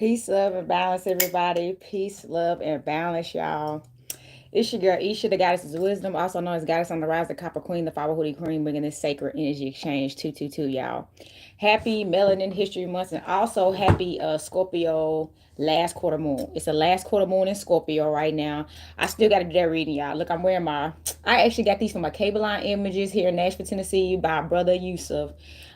Peace, love, and balance, everybody. Peace, love, and balance, y'all. It's your girl Isha, the goddess of wisdom, also known as Goddess on the Rise, the Copper Queen, the Flower Hoodie Queen, bringing this sacred energy exchange 222, y'all. Happy Melanin History Month, and also happy Scorpio last quarter moon. It's the last quarter moon in Scorpio right now. I still got to do that reading, y'all. Look, I'm wearing my. I actually got these from my cable line images here in Nashville, Tennessee, by brother Yusuf.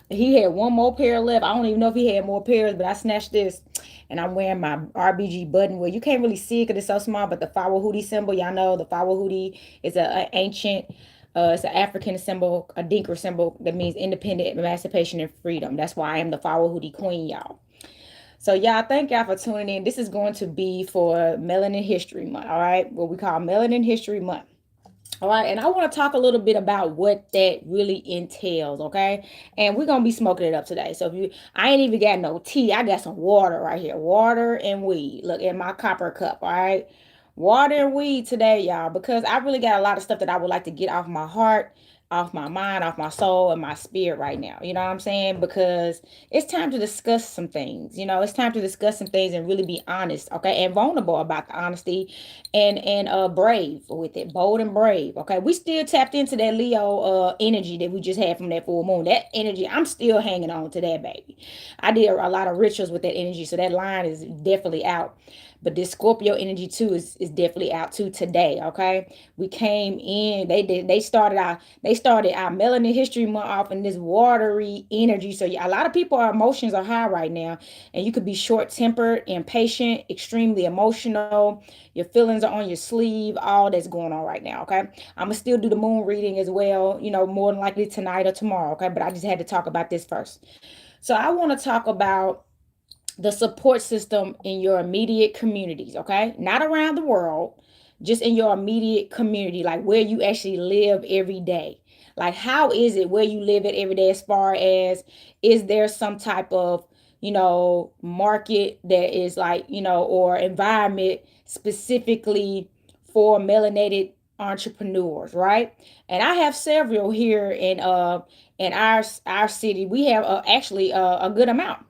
He had one more pair left. I don't even know if he had more pairs, but I snatched this. And I'm wearing my RBG button where you can't really see it because it's so small, but the flower hoodie symbol, y'all know the flower hoodie is a ancient, it's an African symbol, a Dinka symbol that means independent, emancipation, and freedom. That's why I am the flower hoodie queen, y'all. So y'all, thank y'all for tuning in. This is going to be for Melanin History Month, all right? What we call Melanin History Month. All right, and I want to talk a little bit about what that really entails, okay? And we're gonna be smoking it up today. So if you, I ain't even got no tea. I got some water right here, water and weed. Look at my copper cup, all right? Water and weed today, y'all, because I really got a lot of stuff that I would like to get off my heart, off my mind, off my soul, and my spirit right now. You know what I'm saying? Because it's time to discuss some things. You know, it's time to discuss some things and really be honest, okay, and vulnerable about the honesty and brave with it, bold and brave. Okay, we still tapped into that Leo energy that we just had from that full moon. That energy, I'm still hanging on to that, baby. I did a lot of rituals with that energy, so that line is definitely out. But this Scorpio energy too is definitely out too today. Okay, we came in. They started our melanin history month off in this watery energy. So yeah, a lot of people, our emotions are high right now, and you could be short tempered, impatient, extremely emotional. Your feelings are on your sleeve. All that's going on right now. Okay, I'm gonna still do the moon reading as well. You know, more than likely tonight or tomorrow. Okay, but I just had to talk about this first. So I want to talk about the support system in your immediate communities, okay? Not around the world, just in your immediate community, like where you actually live every day. Like, how is it where you live it every day, as far as is there some type of, market that is like, or environment specifically for melanated entrepreneurs, right? And I have several here in our city. We have actually a good amount.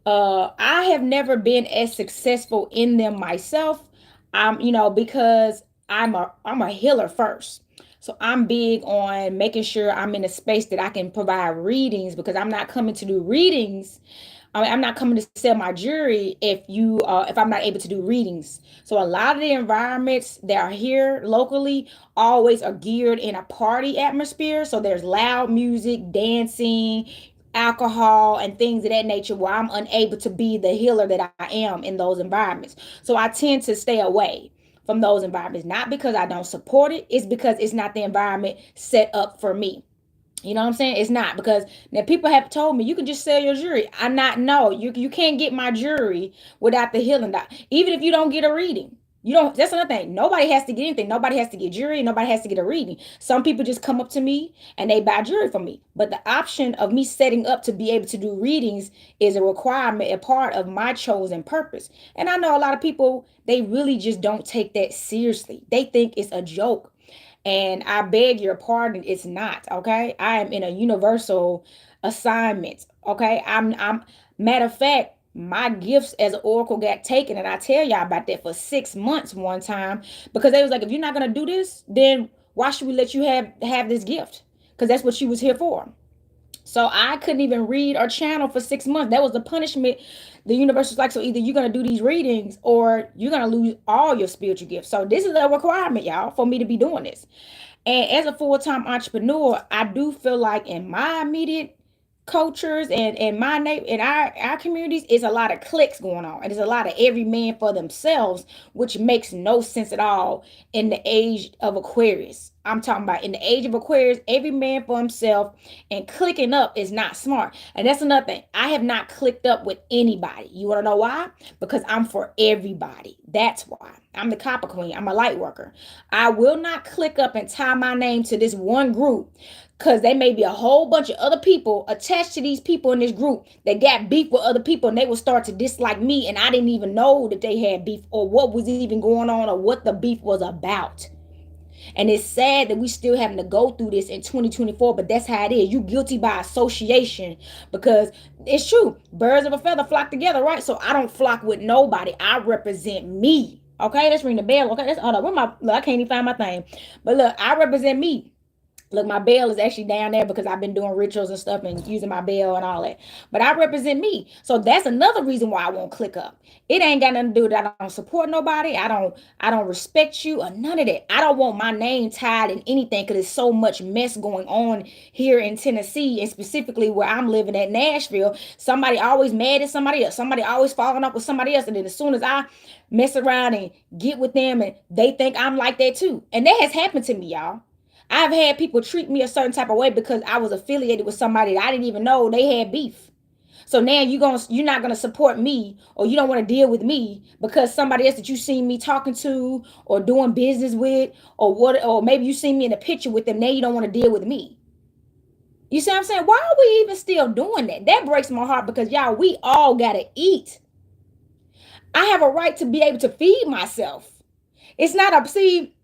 I have never been as successful in them myself. Because I'm a healer first. So I'm big on making sure I'm in a space that I can provide readings, because I'm not coming to do readings. I mean, I'm not coming to sell my jewelry if I'm not able to do readings. So a lot of the environments that are here locally always are geared in a party atmosphere. So there's loud music, dancing, alcohol, and things of that nature, where I'm unable to be the healer that I am in those environments. So I tend to stay away from those environments, not because I don't support it, it's because it's not the environment set up for me. You know what I'm saying? It's not, because now people have told me you can just sell your jewelry. I'm not. No, you can't get my jewelry without the healing doc. Even if you don't get a reading, you don't. That's another thing. Nobody has to get anything. Nobody has to get jewelry. Nobody has to get a reading. Some people just come up to me and they buy jewelry from me. But the option of me setting up to be able to do readings is a requirement, a part of my chosen purpose. And I know a lot of people, they really just don't take that seriously. They think it's a joke. And I beg your pardon, it's not, okay? I am in a universal assignment, okay? I'm matter of fact, my gifts as an oracle got taken, and I tell y'all about that for 6 months one time, because they was like, if you're not gonna do this, then why should we let you have this gift? Because that's what she was here for. So I couldn't even read or channel for 6 months. That was the punishment. The universe was like, so either you're gonna do these readings or you're gonna lose all your spiritual gifts. So this is a requirement, y'all, for me to be doing this. And as a full-time entrepreneur, I do feel like in my immediate cultures and in our communities, is a lot of cliques going on, and there's a lot of every man for themselves, which makes no sense at all in the age of Aquarius. I'm talking about in the age of Aquarius, every man for himself, and clicking up is not smart. And that's another thing. I have not clicked up with anybody. You want to know why? Because I'm for everybody. That's why. I'm the copper queen. I'm a light worker. I will not click up and tie my name to this one group, because there may be a whole bunch of other people attached to these people in this group that got beef with other people, and they will start to dislike me, and I didn't even know that they had beef, or what was even going on, or what the beef was about. And it's sad that we still having to go through this in 2024, but that's how it is. You guilty by association, because it's true. Birds of a feather flock together, right? So I don't flock with nobody. I represent me. Okay, let's ring the bell. Okay, that's hold up. Where my look, I can't even find my thing. But look, I represent me. Look, my bell is actually down there because I've been doing rituals and stuff and using my bell and all that. But I represent me. So that's another reason why I won't click up. It ain't got nothing to do with that. I don't support nobody. I don't respect you or none of that. I don't want my name tied in anything because there's so much mess going on here in Tennessee, and specifically where I'm living at Nashville. Somebody always mad at somebody else. Somebody always falling up with somebody else. And then as soon as I mess around and get with them, and they think I'm like that too. And that has happened to me, y'all. I've had people treat me a certain type of way because I was affiliated with somebody that I didn't even know they had beef. So now you're not gonna support me, or you don't want to deal with me because somebody else that you seen me talking to or doing business with, or what, or maybe you seen me in a picture with them. Now you don't want to deal with me. You see what I'm saying? Why are we even still doing that? That breaks my heart because y'all, we all gotta eat. I have a right to be able to feed myself. It's not a see.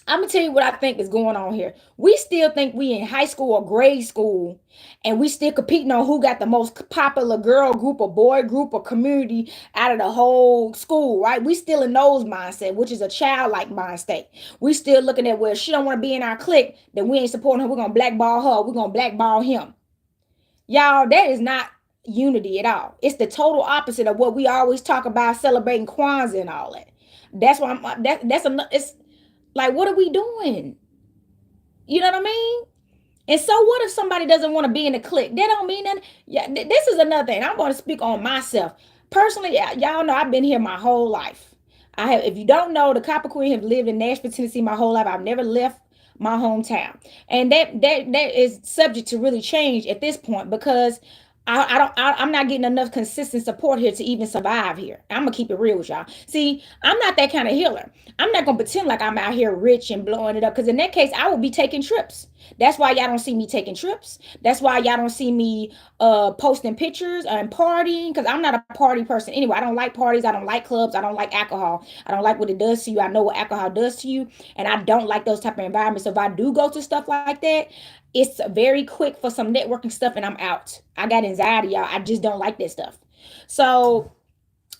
I'm gonna tell you what I think is going on here. We still think we in high school or grade school, and we still competing on who got the most popular girl group or boy group or community out of the whole school, right? We still in those mindset, which is a childlike mind state. We still looking at where she don't want to be in our clique, then we ain't supporting her. We're gonna blackball her. We're gonna blackball him. Y'all, that is not unity at all. It's the total opposite of what we always talk about, celebrating Kwanzaa and all that. That's why that's a it's like, what are we doing? You know what I mean? And so what if somebody doesn't want to be in the clique? That don't mean nothing. Yeah, this is another thing. I'm going to speak on myself. Personally, y'all know I've been here my whole life. I have, if you don't know, the Copper Queen have lived in Nashville, Tennessee my whole life. I've never left my hometown. And that is subject to really change at this point because I'm not getting enough consistent support here to even survive here. I'm gonna keep it real with y'all. See, I'm not that kind of healer. I'm not gonna pretend like I'm out here rich and blowing it up, because in that case I would be taking trips. That's why y'all don't see me taking trips. That's why y'all don't see me posting pictures and partying, because I'm not a party person anyway. I don't like parties. I don't like clubs. I don't like alcohol. I don't like what it does to you. I know what alcohol does to you, and I don't like those type of environments. So if I do go to stuff like that, it's very quick for some networking stuff and I'm out. I got anxiety, y'all. I just don't like that stuff. So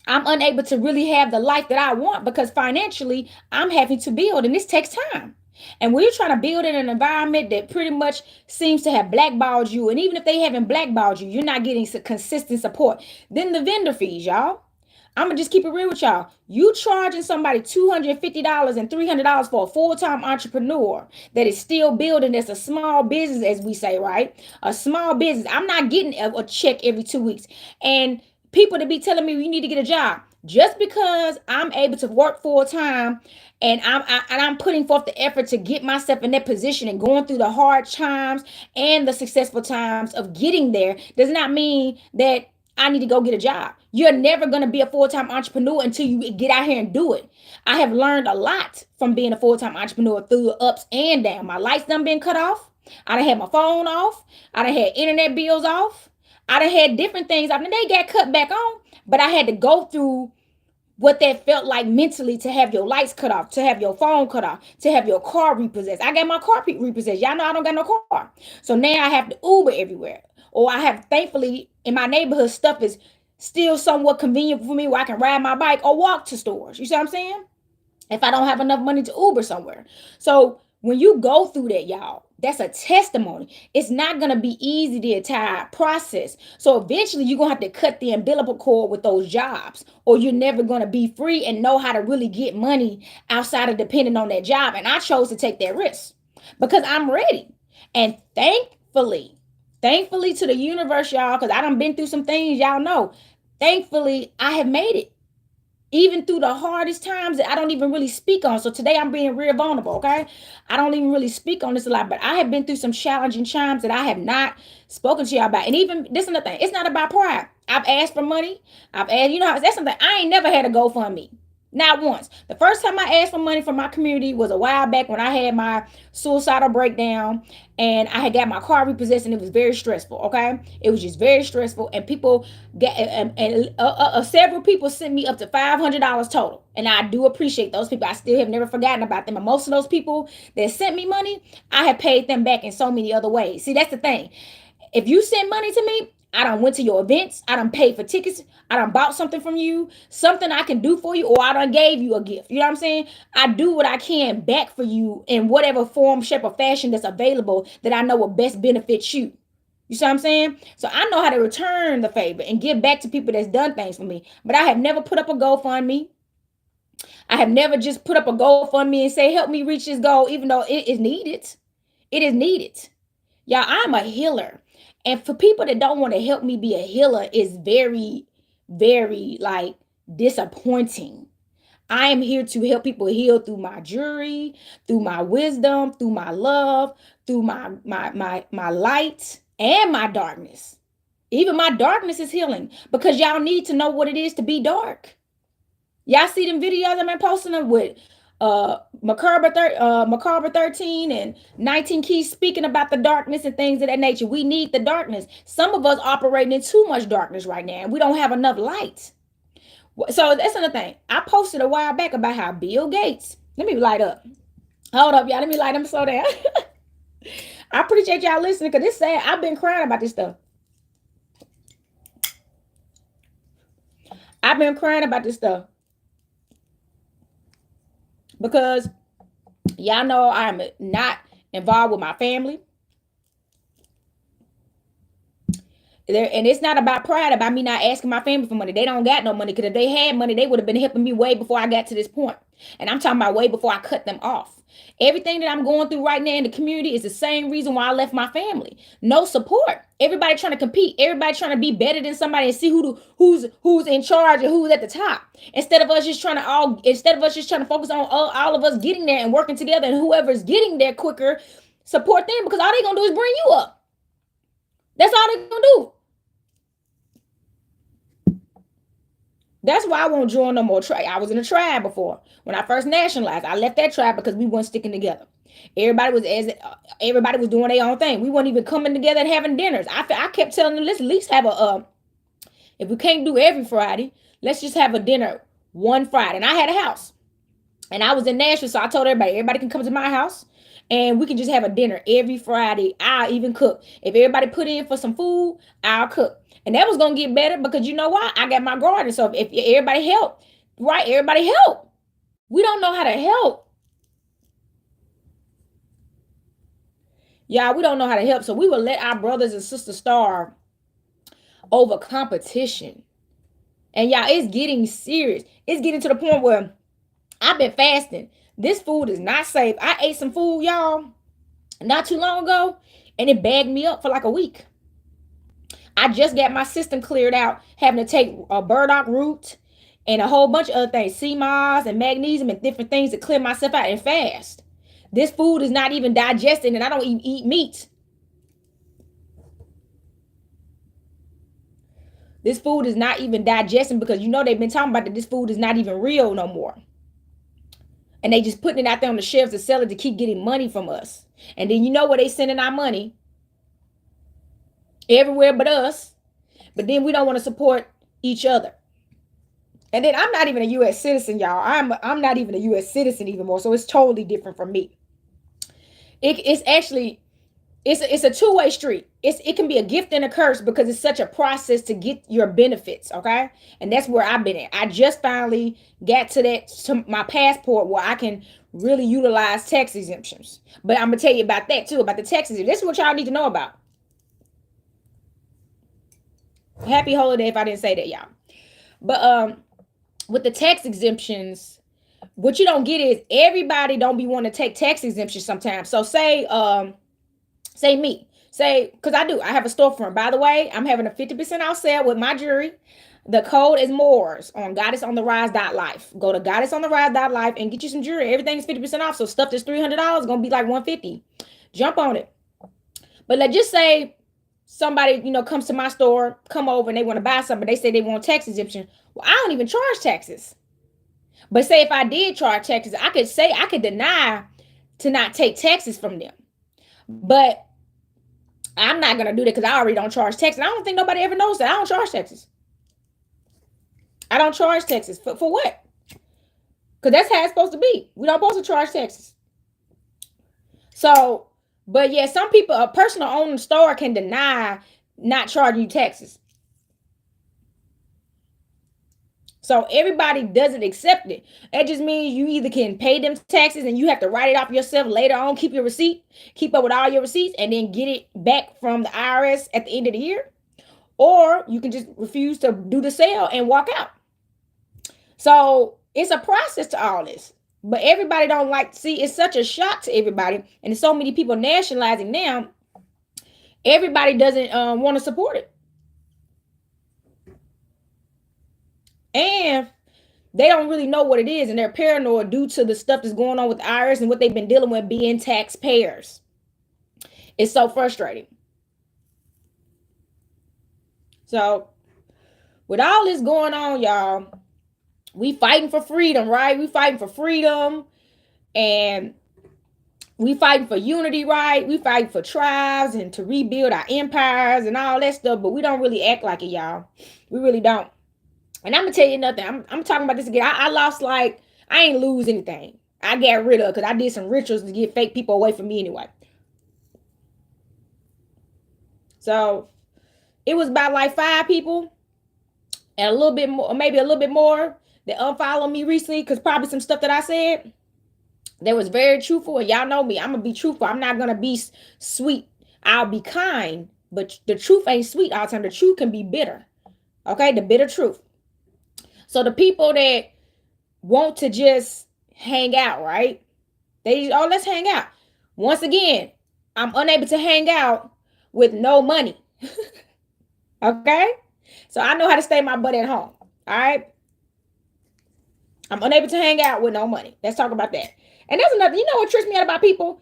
I'm unable to really have the life that I want because financially I'm having to build, and this takes time. And we're trying to build in an environment that pretty much seems to have blackballed you. And even if they haven't blackballed you, you're not getting consistent support. Then the vendor fees, y'all. I'm gonna just keep it real with y'all. You charging somebody $250 and $300 for a full-time entrepreneur that is still building, that's a small business, as we say, right? A small business. I'm not getting a check every 2 weeks. And people to be telling me you need to get a job. Just because I'm able to work full time and I'm putting forth the effort to get myself in that position and going through the hard times and the successful times of getting there does not mean that I need to go get a job. You're never going to be a full-time entrepreneur until you get out here and do it. I have learned a lot from being a full-time entrepreneur through the ups and downs. My lights done been cut off. I done had my phone off. I done had internet bills off. I done had different things. I mean, they got cut back on, but I had to go through what that felt like mentally, to have your lights cut off, to have your phone cut off, to have your car repossessed. I got my car repossessed. Y'all know I don't got no car. So now I have to Uber everywhere. Or I have, thankfully, in my neighborhood, stuff is still somewhat convenient for me where I can ride my bike or walk to stores. You see what I'm saying? If I don't have enough money to Uber somewhere. So when you go through that, y'all, that's a testimony. It's not going to be easy, the entire process. So eventually you're going to have to cut the umbilical cord with those jobs, or you're never going to be free and know how to really get money outside of depending on that job. And I chose to take that risk because I'm ready. And thankfully to the universe, y'all, because I done been through some things, y'all know. Thankfully, I have made it. Even through the hardest times that I don't even really speak on. So today I'm being real vulnerable, okay? I don't even really speak on this a lot, but I have been through some challenging times that I have not spoken to y'all about. And even this is another thing. It's not about pride. I've asked for money. I've asked, you know, that's something I ain't never had a GoFundMe. Not once. The first time I asked for money from my community was a while back when I had my suicidal breakdown and I had got my car repossessed, and it was very stressful. Okay, it was just very stressful, and people get several people sent me up to $500 total, and I do appreciate those people. I still have never forgotten about them. And most of those people that sent me money, I have paid them back in so many other ways. See, that's the thing. If you send money to me, I done went to your events, I done paid for tickets, I done bought something from you, something I can do for you, or I done gave you a gift. You know what I'm saying? I do what I can back for you in whatever form, shape, or fashion that's available that I know will best benefit you. You see what I'm saying? So I know how to return the favor and give back to people that's done things for me. But I have never put up a GoFundMe. I have never just put up a GoFundMe and say, help me reach this goal, even though it is needed. It is needed. Y'all, I'm a healer. And for people that don't want to help me be a healer is very, very like disappointing. I am here to help people heal through my jewelry, through my wisdom, through my love, through my light and my darkness. Even my darkness is healing because y'all need to know what it is to be dark. Y'all see them videos I've been posting them with Macabre 13 and 19 Keys speaking about the darkness and things of that nature. We need the darkness. Some of us operating in too much darkness right now, and we don't have enough light. So that's another thing. I posted a while back about how Bill Gates, let me light up. Hold up, y'all. Let me light them slow down. I appreciate y'all listening because it's sad. I've been crying about this stuff. I've been crying about this stuff. Because y'all know I'm not involved with my family. And it's not about pride, about me not asking my family for money. They don't got no money because if they had money, they would have been helping me way before I got to this point. And I'm talking about way before I cut them off. Everything that I'm going through right now in the community is the same reason why I left my family. No support. Everybody trying to compete. Everybody trying to be better than somebody and see who's in charge and who's at the top. Instead of us just trying to focus on all of us getting there and working together, and whoever's getting there quicker, support them, because all they gonna do is bring you up. That's all they gonna do. That's why I won't join no more tribe. I was in a tribe before. When I first nationalized, I left that tribe because we weren't sticking together. Everybody was doing their own thing. We weren't even coming together and having dinners. I kept telling them, let's at least have if we can't do every Friday, let's just have a dinner one Friday. And I had a house. And I was in Nashville, so I told everybody can come to my house and we can just have a dinner every Friday. I'll even cook. If everybody put in for some food, I'll cook. And that was going to get better because you know why? I got my garden. So if everybody help, right? Everybody help. We don't know how to help. Yeah, we don't know how to help. So we will let our brothers and sisters starve over competition. And y'all, it's getting serious. It's getting to the point where I've been fasting. This food is not safe. I ate some food, y'all, not too long ago, and it bagged me up for like a week. I just got my system cleared out, having to take a burdock root and a whole bunch of other things, sea moss and magnesium and different things to clear myself out and fast. This food is not even digesting, and I don't even eat meat. This food is not even digesting because you know they've been talking about that this food is not even real no more. And they just putting it out there on the shelves to sell it to keep getting money from us. And then you know where they sending our money? Everywhere but us. But then we don't want to support each other. And then I'm not even a U.S. citizen, y'all. I'm not even a U.S. citizen anymore. So it's totally different from me. It's actually, it's a two-way street. It can be a gift and a curse because it's such a process to get your benefits, okay? And that's where I've been at. I just finally got to my passport where I can really utilize tax exemptions. But I'm going to tell you about that too, about the tax exemptions. This is what y'all need to know about. Happy holiday if I didn't say that, y'all. But with the tax exemptions, what you don't get is everybody don't be wanting to take tax exemptions sometimes. So say me. Because I have a storefront. By the way, I'm having a 50% off sale with my jewelry. The code is Moors on goddessontherise.life. Go to goddessontherise.life and get you some jewelry. Everything is 50% off. So stuff that's $300 is going to be like $150. Jump on it. But let's just say somebody, comes to my store, come over and they want to buy something. They say they want tax exemption. Well, I don't even charge taxes. But say if I did charge taxes, I could deny to not take taxes from them. But I'm not going to do that because I already don't charge taxes. I don't think nobody ever knows that. I don't charge taxes. I don't charge taxes. For what? Because that's how it's supposed to be. We don't supposed to charge taxes. So, but yeah, some people, a personal owner store can deny not charging you taxes. So everybody doesn't accept it. That just means you either can pay them taxes and you have to write it off yourself later on, keep your receipt, keep up with all your receipts, and then get it back from the IRS at the end of the year. Or you can just refuse to do the sale and walk out. So it's a process to all this. But everybody don't like to see. It's such a shock to everybody. And there's so many people nationalizing now. Everybody doesn't want to support it. And they don't really know what it is, and they're paranoid due to the stuff that's going on with the IRS and what they've been dealing with being taxpayers. It's so frustrating. So, with all this going on, y'all, we fighting for freedom, right? We fighting for freedom, and we fighting for unity, right? We fighting for tribes and to rebuild our empires and all that stuff, but we don't really act like it, y'all. We really don't. And I'm gonna tell you nothing. I'm talking about this again. I lost I ain't lose anything. I got rid of because I did some rituals to get fake people away from me anyway. So it was about 5 people and a little bit more, maybe a little bit more that unfollowed me recently because probably some stuff that I said that was very truthful. And y'all know me, I'm gonna be truthful. I'm not gonna be sweet. I'll be kind, but the truth ain't sweet all the time. The truth can be bitter. Okay, the bitter truth. So the people that want to just hang out, right? Let's hang out. Once again, I'm unable to hang out with no money. Okay? So I know how to stay my butt at home. All right? I'm unable to hang out with no money. Let's talk about that. And that's another, you know what trips me out about people?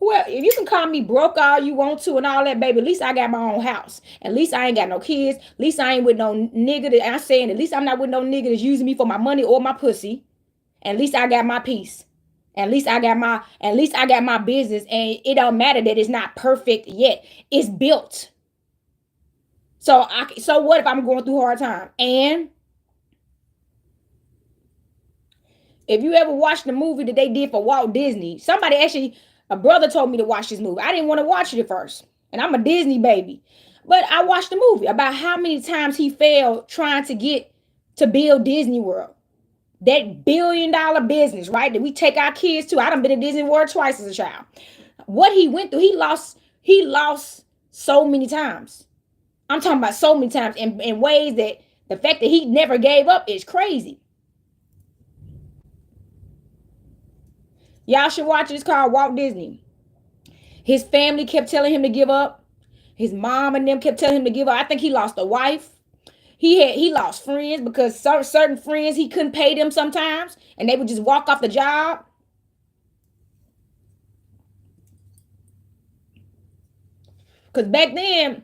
Well, if you can call me broke all you want to and all that, baby, at least I got my own house. At least I ain't got no kids. At least I ain't with no nigga that I'm saying. At least I'm not with no nigga that's using me for my money or my pussy. At least I got my peace. At least I got my business. And it don't matter that it's not perfect yet. It's built. So what if I'm going through a hard time? And if you ever watched the movie that they did for Walt Disney, a brother told me to watch this movie. I didn't want to watch it at first. And I'm a Disney baby. But I watched the movie about how many times he failed trying to get to build Disney World. That $1 billion business, right? That we take our kids to. I done been to Disney World twice as a child. What he went through, he lost so many times. I'm talking about so many times in ways that the fact that he never gave up is crazy. Y'all should watch it. It's called Walt Disney. His family kept telling him to give up. His mom and them kept telling him to give up. I think he lost a wife. He lost friends because certain friends he couldn't pay them sometimes, and they would just walk off the job. Because back then,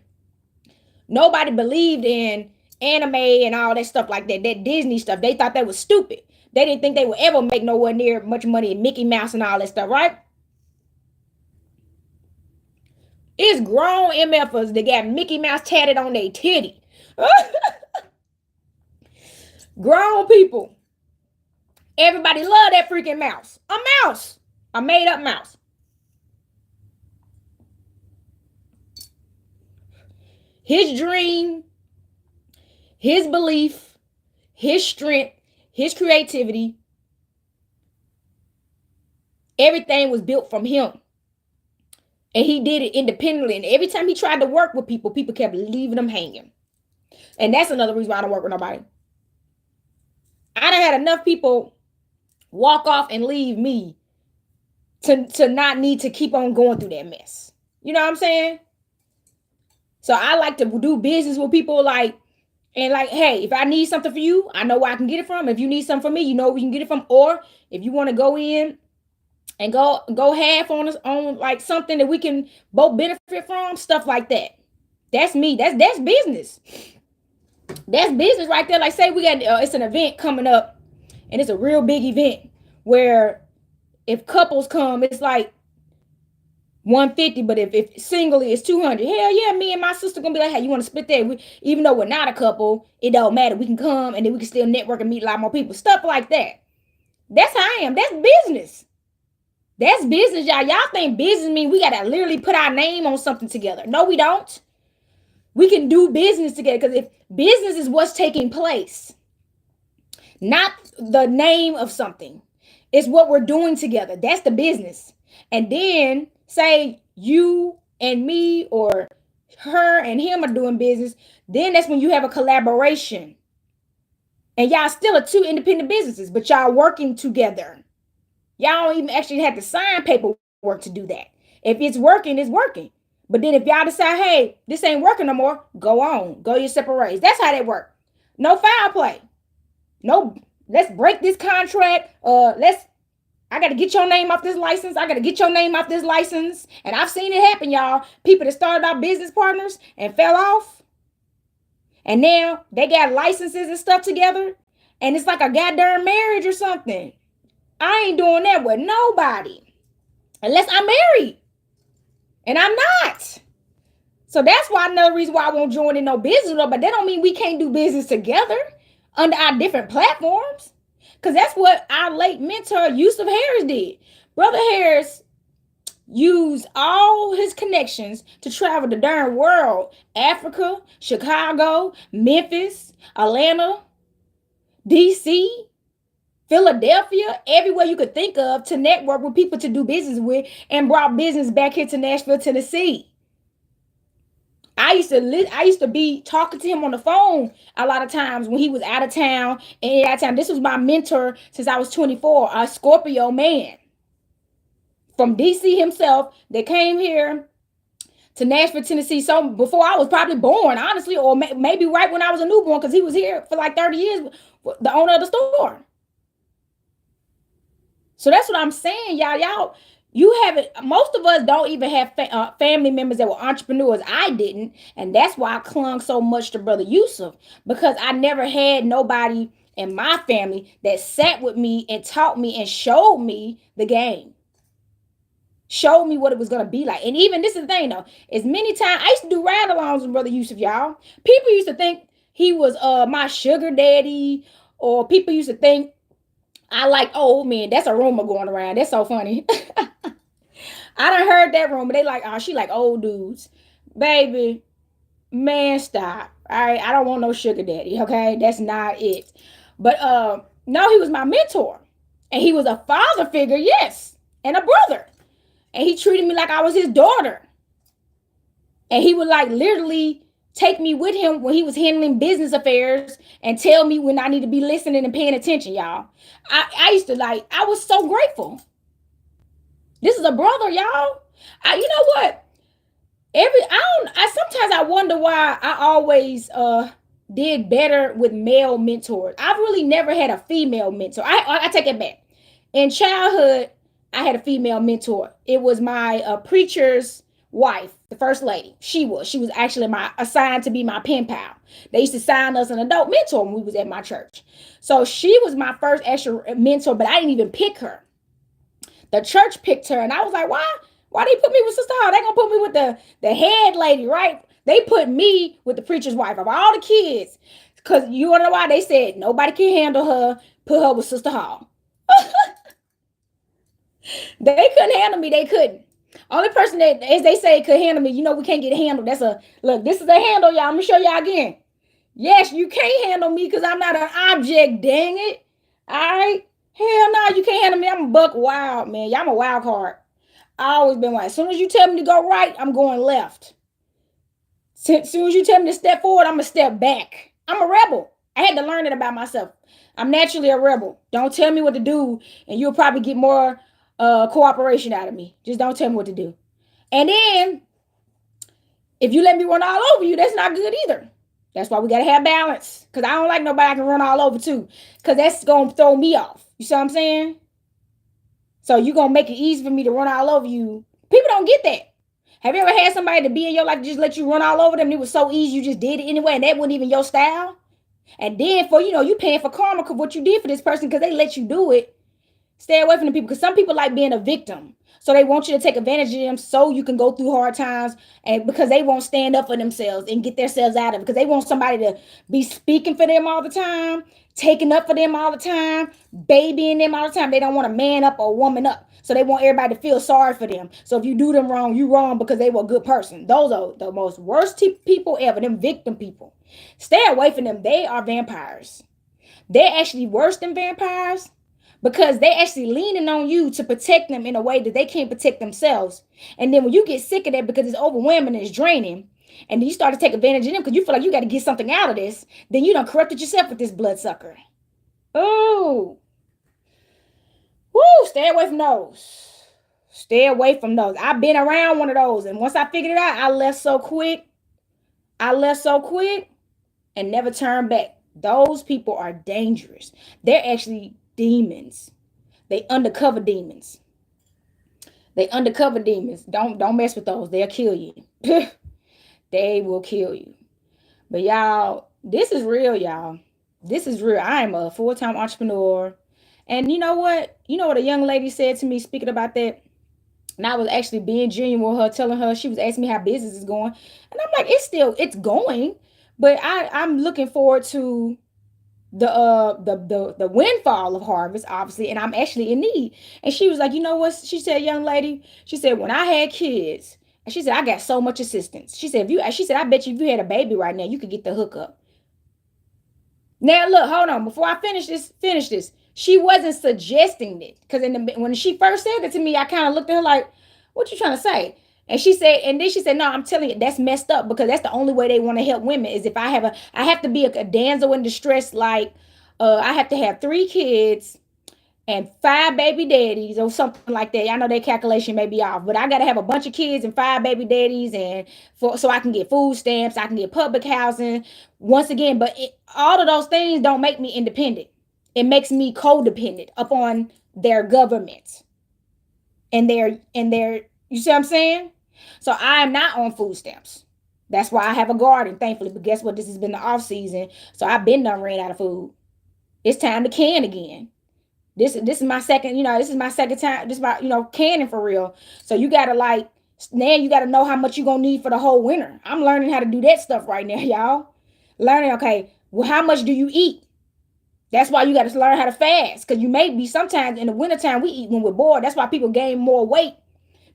nobody believed in anime and all that stuff like that. That Disney stuff. They thought that was stupid. They didn't think they would ever make nowhere near much money in Mickey Mouse and all that stuff, right? It's grown MFers that got Mickey Mouse tatted on their titty. Grown people. Everybody love that freaking mouse. A mouse. A made up mouse. His dream, his belief, his strength, his creativity, everything was built from him. And he did it independently. And every time he tried to work with people, people kept leaving him hanging. And that's another reason why I don't work with nobody. I done had enough people walk off and leave me to not need to keep on going through that mess. You know what I'm saying? So I like to do business with people hey, if I need something for you, I know where I can get it from. If you need something from me, you know where you can get it from. Or if you want to go in and go half on something that we can both benefit from, stuff like that. That's me. That's business. That's business right there. Like say we got it's an event coming up and it's a real big event where if couples come, it's like 150, but if singly it's 200. Hell yeah, me and my sister gonna be like, hey, you want to split that? Even though we're not a couple, it don't matter. We can come and then we can still network and meet a lot more people. Stuff like that. That's how I am. That's business. That's business, y'all. Y'all think business mean we gotta literally put our name on something together. No, we don't. We can do business together, because if business is what's taking place, not the name of something, it's what we're doing together. That's the business. And then say you and me or her and him are doing business, then that's when you have a collaboration. And y'all still are two independent businesses, but y'all working together. Y'all don't even actually have to sign paperwork to do that. If it's working, it's working. But then if y'all decide, hey, this ain't working no more, go on. Go your separate ways. That's how that works. No foul play. No, let's break this contract. I got to get your name off this license. I got to get your name off this license. And I've seen it happen, y'all. People that started out business partners and fell off. And now they got licenses and stuff together. And it's like a goddamn marriage or something. I ain't doing that with nobody. Unless I'm married. And I'm not. So that's why another reason why I won't join in no business. But that don't mean we can't do business together under our different platforms. Because that's what our late mentor, Yusuf Harris, did. Brother Harris used all his connections to travel the darn world. Africa, Chicago, Memphis, Atlanta, DC, Philadelphia, everywhere you could think of, to network with people to do business with, and brought business back here to Nashville, Tennessee. I used to be talking to him on the phone a lot of times when he was out of town and out of town. This was my mentor since I was 24, a Scorpio man from DC himself that came here to Nashville, Tennessee. So before I was probably born, honestly, or maybe right when I was a newborn, because he was here for like 30 years, the owner of the store. So that's what I'm saying, y'all. You haven't, most of us don't even have family members that were entrepreneurs. I didn't. And that's why I clung so much to Brother Yusuf, because I never had nobody in my family that sat with me and taught me and showed me the game. Showed me what it was going to be like. And even this is the thing, though, as many times I used to do ride-alongs with Brother Yusuf, y'all. People used to think he was my sugar daddy, or people used to think I like old men. That's a rumor going around. That's so funny. I done heard that rumor. They like, oh, she like old dudes. Baby, man, stop. All right, I don't want no sugar daddy, okay? That's not it. But no, he was my mentor. And he was a father figure, yes, and a brother. And he treated me like I was his daughter. And he would like literally take me with him when he was handling business affairs and tell me when I need to be listening and paying attention, y'all. I used to like, I was so grateful. This is a brother, y'all. You know what? Sometimes I wonder why I always did better with male mentors. I've really never had a female mentor. I take it back. In childhood, I had a female mentor. It was my preacher's wife, the first lady. She was actually assigned to be my pen pal. They used to assign us an adult mentor when we was at my church. So she was my first actual mentor, but I didn't even pick her. The church picked her, and I was like, why they put me with Sister Hall? They gonna put me with the head lady, right? They put me with the preacher's wife of all the kids. Because you wanna know why? They said nobody can handle her, put her with Sister Hall. They couldn't handle me. They couldn't. Only person that, as they say, could handle me, we can't get handled. Look, this is a handle, y'all. I'm going to show y'all again. Yes, you can't handle me because I'm not an object, dang it. All right? Hell no, you can't handle me. I'm a buck wild, man. Y'all, I'm a wild card. I always been wild. As soon as you tell me to go right, I'm going left. As soon as you tell me to step forward, I'm going to step back. I'm a rebel. I had to learn it about myself. I'm naturally a rebel. Don't tell me what to do, and you'll probably get more cooperation out of me. Just don't tell me what to do. And then if you let me run all over you, that's not good either. That's why we got to have balance, because I don't like nobody I can run all over too, because that's going to throw me off. You see what I'm saying? So you're going to make it easy for me to run all over you. People don't get that. Have you ever had somebody to be in your life just let you run all over them and it was so easy you just did it anyway and that wasn't even your style? And then for, you paying for karma for what you did for this person because they let you do it. Stay away from the people because some people like being a victim. So they want you to take advantage of them so you can go through hard times, and because they won't stand up for themselves and get themselves out of it, because they want somebody to be speaking for them all the time, taking up for them all the time, babying them all the time. They don't want a man up or a woman up. So they want everybody to feel sorry for them. So if you do them wrong, you wrong because they were a good person. Those are the most worst people ever, them victim people. Stay away from them. They are vampires. They're actually worse than vampires because they actually leaning on you to protect them in a way that they can't protect themselves. And then when you get sick of that because it's overwhelming and it's draining, and then you start to take advantage of them because you feel like you got to get something out of this, then you done corrupted yourself with this bloodsucker. Oh, woo! Stay away from those. Stay away from those. I've been around one of those, and once I figured it out, I left so quick. And never turned back. Those people are dangerous. They're actually demons. They undercover demons. Don't mess with those. They'll kill you. They will kill you. But y'all, this is real, y'all. This is real. I am a full-time entrepreneur. And you know what? You know what a young lady said to me speaking about that? And I was actually being genuine with her, telling her, she was asking me how business is going. And I'm like, it's going. But I'm looking forward to the windfall of harvest, obviously, and I'm actually in need. And she was like, you know what? She said, young lady, she said, when I had kids, and she said, I got so much assistance. She said, I bet you if you had a baby right now, you could get the hookup. Now look, hold on. Before I finish this. She wasn't suggesting it because when she first said it to me, I kind of looked at her like, what you trying to say? And then she said, no, I'm telling you, that's messed up because that's the only way they want to help women is if I have to be a damsel in distress. Like, I have to have 3 kids and 5 baby daddies or something like that. I know their calculation may be off, but I got to have a bunch of kids and 5 baby daddies so I can get food stamps, I can get public housing once again. But all of those things don't make me independent. It makes me codependent upon their government and their, you see what I'm saying? So I am not on food stamps. That's why I have a garden, thankfully. But guess what? This has been the off season. So I've been done ran out of food. It's time to can again. This is my second, this is my second time, this is my, canning for real. So you gotta you gotta know how much you're gonna need for the whole winter. I'm learning how to do that stuff right now, y'all. Learning, okay, well, how much do you eat? That's why you got to learn how to fast. Because you may be sometimes in the wintertime, we eat when we're bored. That's why people gain more weight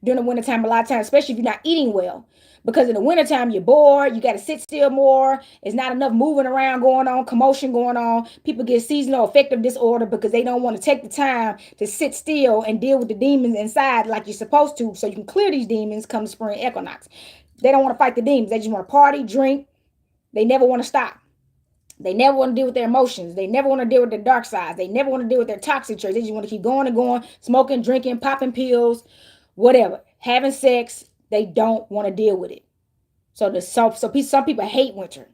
during the wintertime a lot of times, especially if you're not eating well. Because in the wintertime, you're bored. You got to sit still more. It's not enough moving around going on, commotion going on. People get seasonal affective disorder because they don't want to take the time to sit still and deal with the demons inside like you're supposed to. So you can clear these demons come spring equinox. They don't want to fight the demons. They just want to party, drink. They never want to stop. They never want to deal with their emotions. They never want to deal with their dark sides. They never want to deal with their toxic traits. They just want to keep going and going, smoking, drinking, popping pills, whatever, having sex. They don't want to deal with it. So some people hate winter.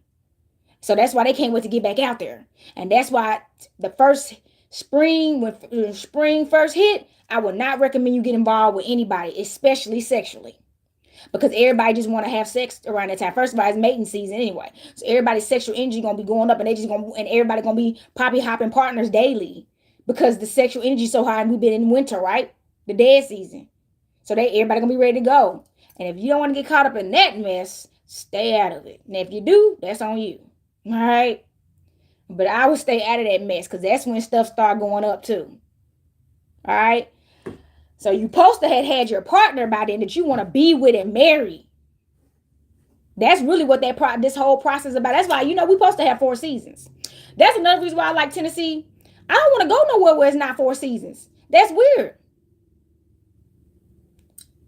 So that's why they can't wait to get back out there. And that's why the first spring, when spring first hit, I would not recommend you get involved with anybody, especially sexually. Because everybody just want to have sex around that time. First of all, it's mating season anyway. So everybody's sexual energy gonna be going up, and everybody gonna be poppy hopping partners daily because the sexual energy is so high, and we've been in winter, right? The dead season. So everybody gonna be ready to go. And if you don't want to get caught up in that mess, stay out of it. And if you do, that's on you. All right. But I would stay out of that mess because that's when stuff start going up too. All right. So you supposed to have had your partner by then that you want to be with and marry. That's really what this whole process is about. That's why, we're supposed to have 4 seasons. That's another reason why I like Tennessee. I don't want to go nowhere where it's not 4 seasons. That's weird.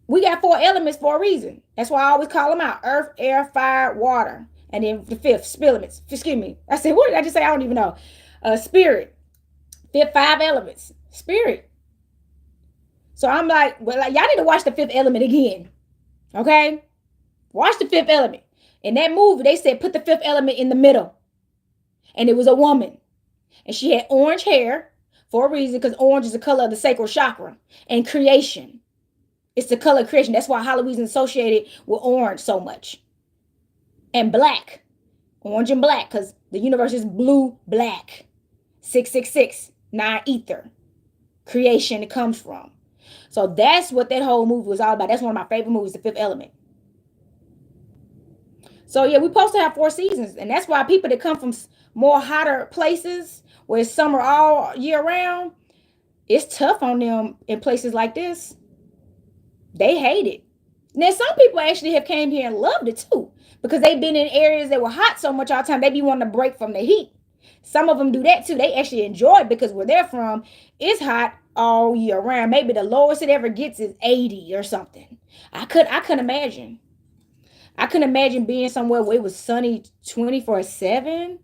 We got 4 elements for a reason. That's why I always call them out. Earth, air, fire, water. And then the 5th, elements. Excuse me. I said, what did I just say? I don't even know. Spirit. 5 elements. Spirit. So I'm like, well, y'all need to watch the 5th element again. Okay? Watch the 5th element. In that movie, they said put the 5th element in the middle. And it was a woman. And she had orange hair for a reason, because orange is the color of the sacral chakra and creation. It's the color of creation. That's why Halloween is associated with orange so much. And black. Orange and black, because the universe is blue, black. 666, non-ether. Creation it comes from. So that's what that whole movie was all about. That's one of my favorite movies, The Fifth Element. So yeah, we're supposed to have 4 seasons, and that's why people that come from more hotter places where it's summer all year round, it's tough on them in places like this. They hate it. Now some people actually have came here and loved it too, because they've been in areas that were hot so much all the time they be wanting to break from the heat. Some of them do that too. They actually enjoy it because where they're from, it's hot all year round. Maybe the lowest it ever gets is 80 or something. I couldn't imagine. I couldn't imagine being somewhere where it was sunny 24/7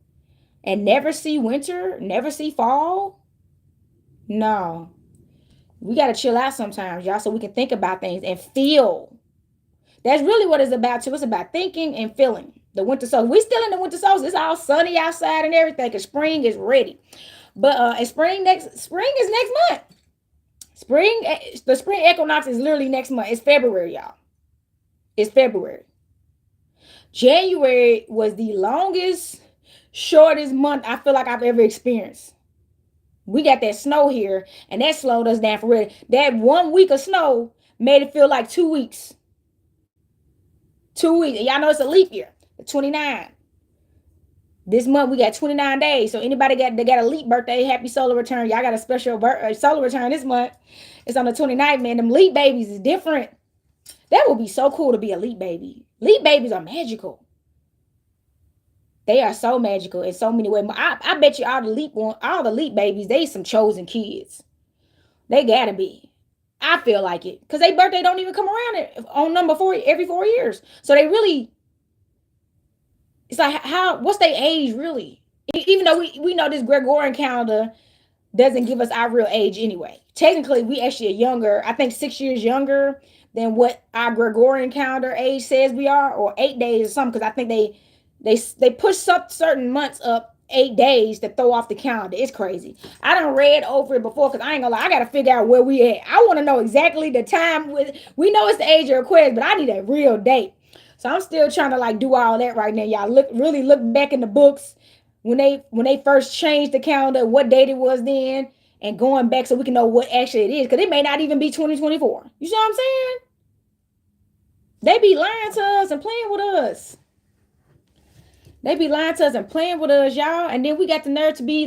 and never see winter, never see fall. No. We got to chill out sometimes, y'all, so we can think about things and feel. That's really what it's about too. It's about thinking and feeling. The winter solstice. We still in the winter solstice. It's all sunny outside and everything, because spring is ready. But spring is next month. The spring equinox is literally next month. It's February, y'all. It's February. January was the longest, shortest month I feel like I've ever experienced. We got that snow here, and that slowed us down for real. That 1 week of snow made it feel like 2 weeks. 2 weeks. Y'all know it's a leap year, 29. This month we got 29 days. So anybody that got a leap birthday, happy solar return. Y'all got a special solar return this month. It's on the 29th, man. Them leap babies is different. That would be so cool to be a leap baby. Leap babies are magical. They are so magical in so many ways. I bet you all the leap babies, they some chosen kids. They gotta be. I feel like it, because their birthday don't even come around on number 4 every 4 years. So they really, it's like, what's their age really? Even though we know this Gregorian calendar doesn't give us our real age anyway. Technically, we actually are younger. I think 6 years younger than what our Gregorian calendar age says we are, or 8 days or something. Because I think they push up certain months up 8 days to throw off the calendar. It's crazy. I done read over it before, because I ain't gonna lie, I gotta figure out where we at. I want to know exactly the time. We know it's the age of Aquarius, but I need a real date. So I'm still trying to do all that right now. Y'all really look back in the books when they first changed the calendar, what date it was then, and going back so we can know what actually it is, because it may not even be 2024. You see what I'm saying? They be lying to us and playing with us. Y'all. And then we got the nerve to be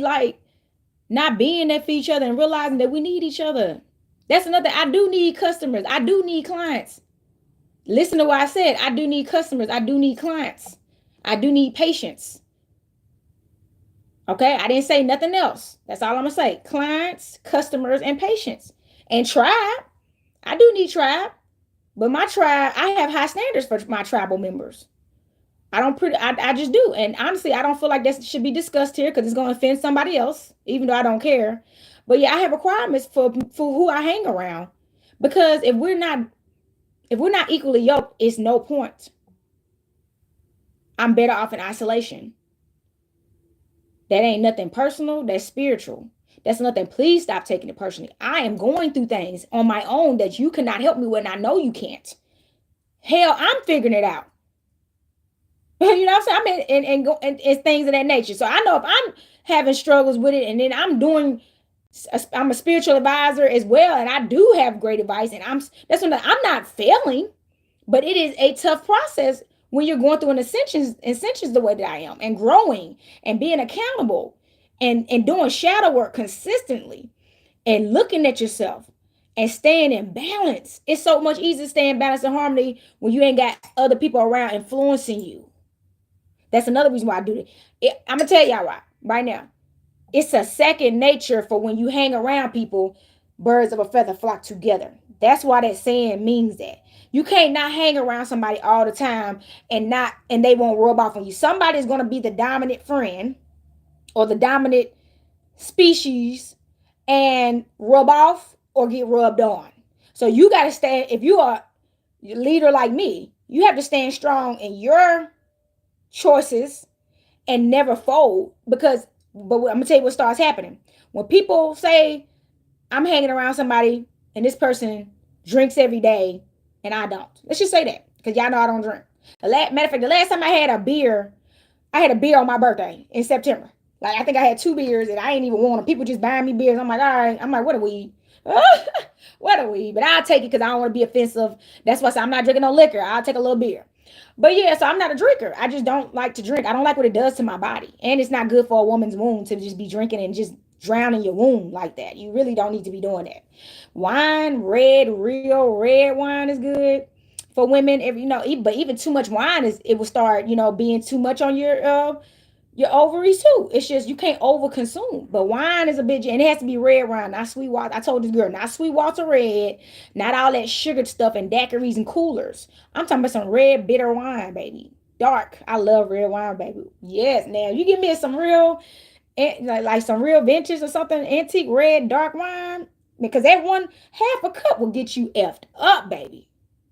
not being there for each other and realizing that we need each other. That's another. I do need customers. I do need clients. Listen to what I said. I do need customers. I do need clients. I do need patience. Okay? I didn't say nothing else. That's all I'm going to say. Clients, customers, and patience. And tribe. I do need tribe. But my tribe, I have high standards for my tribal members. I just do. And honestly, I don't feel like that should be discussed here, because it's going to offend somebody else, even though I don't care. But yeah, I have requirements for who I hang around. Because if we're not equally yoked, it's no point. I'm better off in isolation. That ain't nothing personal. That's spiritual. That's nothing. Please stop taking it personally. I am going through things on my own that you cannot help me with, and I know you can't. Hell, I'm figuring it out. You know what I'm saying? I mean, and things of that nature. So I know if I'm having struggles with it, and then I'm a spiritual advisor as well, and I do have great advice, and I'm not failing, but it is a tough process when you're going through an ascensions the way that I am, and growing and being accountable and doing shadow work consistently and looking at yourself and staying in balance. It's so much easier to stay in balance and harmony when you ain't got other people around influencing you. That's another reason why I do it. I'm going to tell y'all why right now. It's a second nature for when you hang around people, birds of a feather flock together. That's why that saying means that. You can't not hang around somebody all the time and they won't rub off on you. Somebody's going to be the dominant friend or the dominant species and rub off or get rubbed on. So you got to stand, if you are a leader like me, you have to stand strong in your choices and never fold, but I'm gonna tell you what starts happening. When people say, I'm hanging around somebody and this person drinks every day and I don't. Let's just say that, because y'all know I don't drink. Matter of fact, the last time I had a beer, I had a beer on my birthday in September. Like I think I had 2 beers and I ain't even want them. People just buying me beers. I'm like, all right. I'm like, what a weed. What a weed. But I'll take it because I don't want to be offensive. That's why I say I'm not drinking no liquor. I'll take a little beer. But yeah, so I'm not a drinker. I just don't like to drink. I don't like what it does to my body. And it's not good for a woman's wound to just be drinking and just drowning your wound like that. You really don't need to be doing that. Wine, real red wine is good for women. If but even too much wine it will start, being too much on your ovaries too. It's just you can't over consume. But wine is a bit, and it has to be red wine, not sweet water. I told this girl, not sweet water red, not all that sugared stuff and daiquiris and coolers. I'm talking about some red bitter wine, baby. Dark. I love red wine, baby. Yes. Now you give me some real, like some real vintage or something, antique red dark wine, because that one half a cup will get you effed up, baby.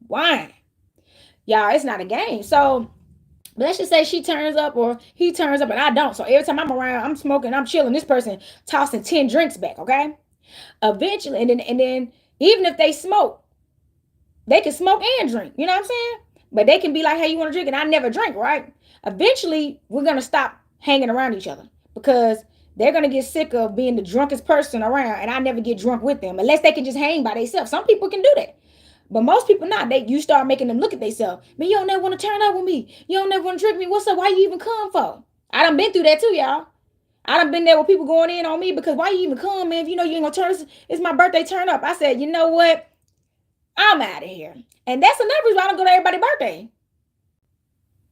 Wine. Y'all, it's not a game. So let's just say she turns up or he turns up and I don't. So every time I'm around, I'm smoking, I'm chilling. This person tossing 10 drinks back, okay? Eventually, and then even if they smoke, they can smoke and drink. You know what I'm saying? But they can be like, hey, you want to drink? And I never drink, right? Eventually, we're gonna stop hanging around each other because they're gonna get sick of being the drunkest person around, and I never get drunk with them unless they can just hang by themselves. Some people can do that. But most people not. You start making them look at themselves. Man, you don't never want to turn up with me. You don't never want to drink me. What's up? Why you even come for? I done been through that too, y'all. I done been there with people going in on me because why you even come, man? If you know you ain't gonna turn, it's my birthday, turn up. I said, you know what? I'm out of here. And that's another reason why I don't go to everybody's birthday.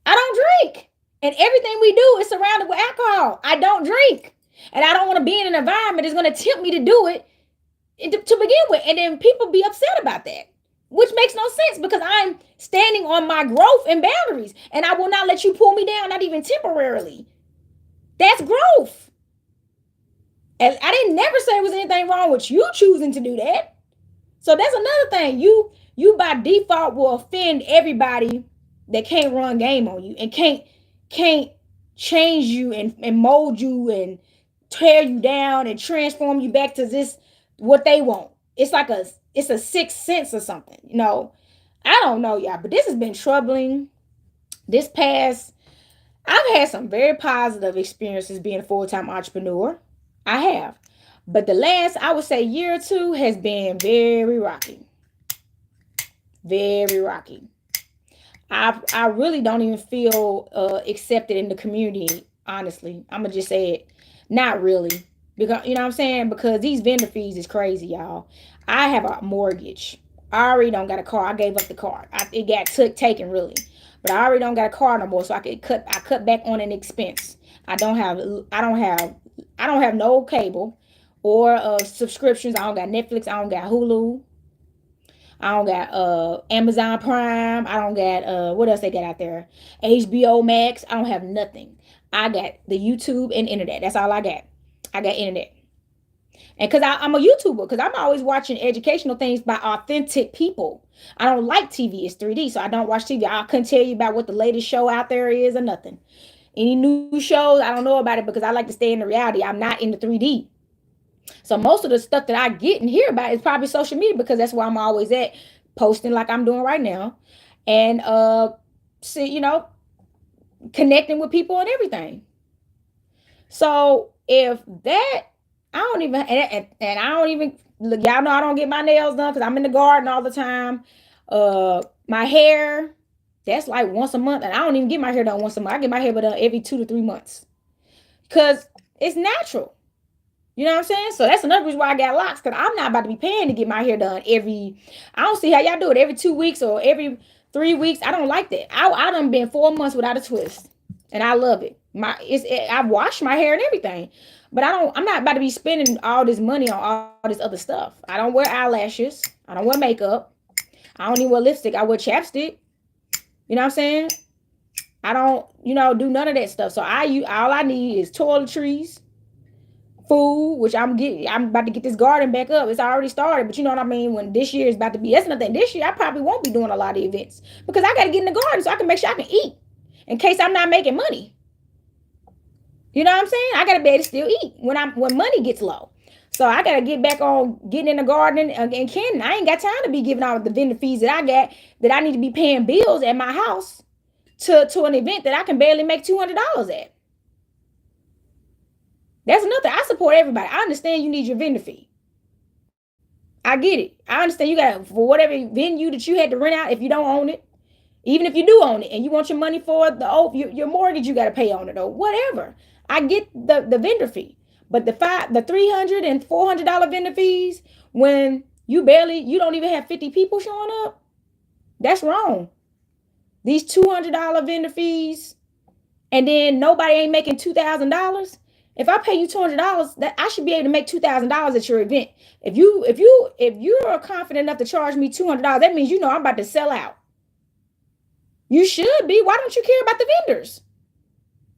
I don't drink. And everything we do is surrounded with alcohol. I don't drink. And I don't want to be in an environment that's going to tempt me to do it to begin with. And then people be upset about that, which makes no sense because I'm standing on my growth and boundaries. And I will not let you pull me down, not even temporarily. That's growth. And I didn't never say there was anything wrong with you choosing to do that. So that's another thing. You by default will offend everybody that can't run game on you and can't change you and mold you and tear you down and transform you back to this what they want. It's like it's a sixth sense or something. I don't know, y'all, but this has been troubling. I've had some very positive experiences being a full-time entrepreneur. I have. But the last, I would say, year or two has been very rocky. Very rocky. I really don't even feel accepted in the community, honestly. I'm going to just say it. Not really. Because, you know what I'm saying? Because these vendor fees is crazy, y'all. I have a mortgage. I already don't got a car. I gave up the car. It got taken, really. But I already don't got a car no more, so I cut back on an expense. I don't have no cable or subscriptions. I don't got Netflix. I don't got Hulu. I don't got Amazon Prime. I don't got what else they got out there? HBO Max. I don't have nothing. I got the YouTube and internet. That's all I got. I got internet. And because I'm a YouTuber, because I'm always watching educational things by authentic people. I don't like TV. It's 3D, so I don't watch TV. I couldn't tell you about what the latest show out there is or nothing. Any new shows, I don't know about it because I like to stay in the reality. I'm not in the 3D. So most of the stuff that I get and hear about is probably social media because that's where I'm always at, posting like I'm doing right now. And connecting with people and everything. So if that, I don't even, and I don't even, look, y'all know I don't get my nails done because I'm in the garden all the time. My hair, that's like once a month. And I don't even get my hair done once a month. I get my hair done every 2 to 3 months. Because it's natural. You know what I'm saying? So that's another reason why I got locks. Because I'm not about to be paying to get my hair done I don't see how y'all do it every 2 weeks or every 3 weeks. I don't like that. I done been 4 months without a twist. And I love it. I wash my hair and everything. But I'm not about to be spending all this money on all this other stuff. I don't wear eyelashes. I don't wear makeup. I don't even wear lipstick. I wear chapstick. You know what I'm saying? I don't, do none of that stuff. So all I need is toiletries, food, which I'm about to get this garden back up. It's already started, but you know what I mean? When this year is about to be, that's nothing. This year, I probably won't be doing a lot of events because I got to get in the garden so I can make sure I can eat in case I'm not making money. You know what I'm saying? I got to be able to still eat when money gets low. So I got to get back on getting in the garden and Ken. I ain't got time to be giving out the vendor fees that I got that I need to be paying bills at my house. to an event that I can barely make $200 at. That's another. I support everybody. I understand you need your vendor fee. I get it. I understand you got, for whatever venue that you had to rent out, if you don't own it, even if you do own it and you want your money for your mortgage, you got to pay on it or whatever. I get the vendor fee, but the $300 and $400 vendor fees when you don't even have 50 people showing up, that's wrong. These $200 vendor fees, and then nobody ain't making $2,000. If I pay you $200, that I should be able to make $2,000 at your event. If you're confident enough to charge me $200, that means you know I'm about to sell out. You should be. Why don't you care about the vendors?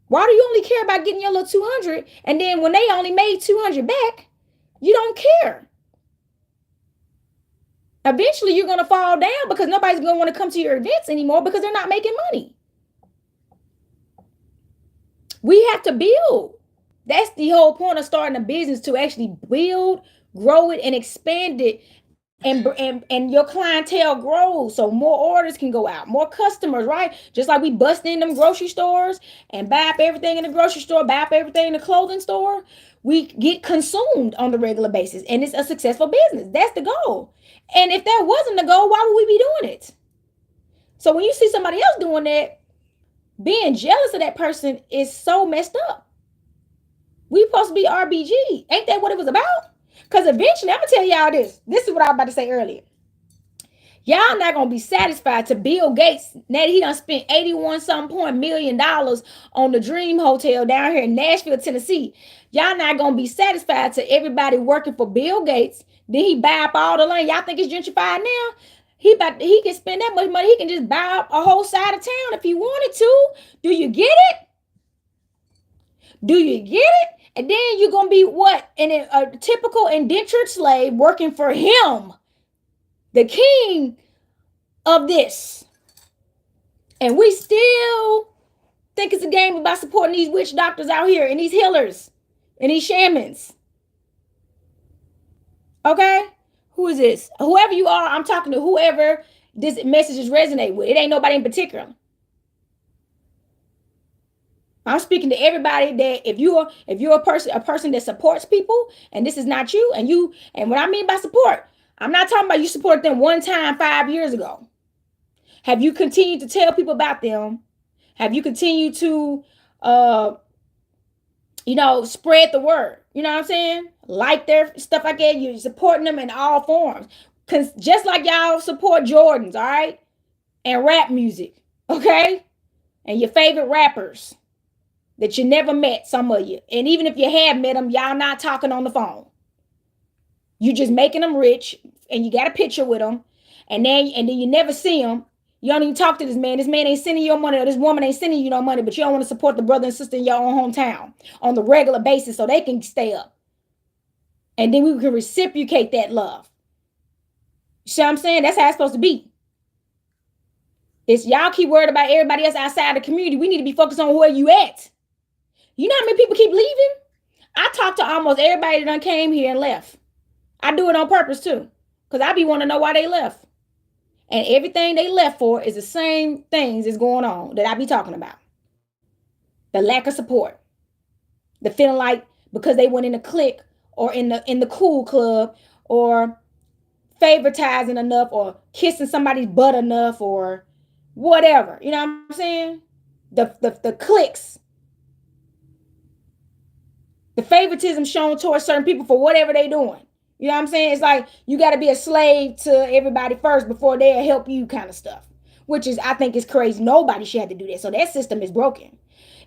Why do you only care about getting your little 200, and then when they only made 200 back, you don't care? Eventually, you're going to fall down because nobody's going to want to come to your events anymore because they're not making money. We have to build. That's the whole point of starting a business, to actually build, grow it, and expand it. And your clientele grows, so more orders can go out, more customers, right? Just like we bust in them grocery stores and buy up everything in the grocery store, buy up everything in the clothing store. We get consumed on the regular basis, and it's a successful business. That's the goal. And if that wasn't the goal, why would we be doing it? So when you see somebody else doing that, being jealous of that person is so messed up. We supposed to be RBG. Ain't that what it was about? Because eventually, I'm going to tell y'all this. This is what I was about to say earlier. Y'all not going to be satisfied to Bill Gates. Now that he done spent 81-something million on the Dream Hotel down here in Nashville, Tennessee. Y'all not going to be satisfied to everybody working for Bill Gates. Then he buy up all the land. Y'all think it's gentrified now? He can spend that much money. He can just buy up a whole side of town if he wanted to. Do you get it? Do you get it? And then you're going to be what? A typical indentured slave working for him, the king of this. And we still think it's a game about supporting these witch doctors out here and these healers and these shamans. Okay? Who is this? Whoever you are, I'm talking to whoever this message is resonate with. It ain't nobody in particular. I'm speaking to everybody that if you're a person that supports people, and this is not you, and what I mean by support, I'm not talking about you support them one time 5 years ago. Have you continued to tell people about them? Have you continued to spread the word? You know what I'm saying? Like their stuff like that. You're supporting them in all forms. Cause just like y'all support Jordans, all right? And rap music, okay? And your favorite rappers that you never met, some of you. And even if you have met them, y'all not talking on the phone. You just making them rich, and you got a picture with them, and then you never see them. You don't even talk to this man. This man ain't sending you money, or this woman ain't sending you no money, but you don't want to support the brother and sister in your own hometown on the regular basis so they can stay up. And then we can reciprocate that love. You see what I'm saying? That's how it's supposed to be. It's y'all keep worried about everybody else outside the community. We need to be focused on where you at. You know how many people keep leaving? I talk to almost everybody that done came here and left. I do it on purpose too, because I be wanting to know why they left. And everything they left for is the same things that's going on that I be talking about. The lack of support. The feeling like because they went in a clique or in the cool club or favoritizing enough or kissing somebody's butt enough or whatever. You know what I'm saying? The cliques. The favoritism shown towards certain people for whatever they doing. You know what I'm saying? It's like you got to be a slave to everybody first before they'll help you kind of stuff, which is, I think, is crazy. Nobody should have to do that. So that system is broken.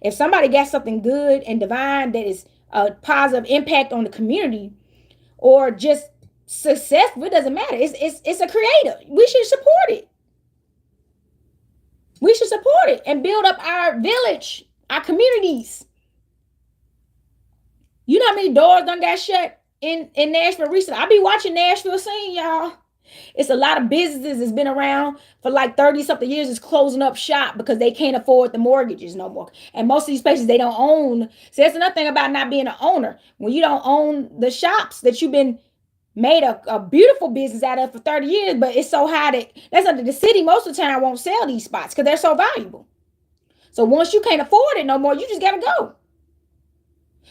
If somebody got something good and divine that is a positive impact on the community or just successful, it doesn't matter. It's a creator. We should support it. We should support it and build up our village, our communities. You know how many doors done got shut in Nashville recently? I be watching Nashville scene, y'all. It's a lot of businesses that's been around for like 30-something years is closing up shop because they can't afford the mortgages no more. And most of these places, they don't own. So that's another thing about not being an owner. When you don't own the shops that you've been made a beautiful business out of for 30 years, but it's so high that's under the city most of the time won't sell these spots because they're so valuable. So once you can't afford it no more, you just gotta go.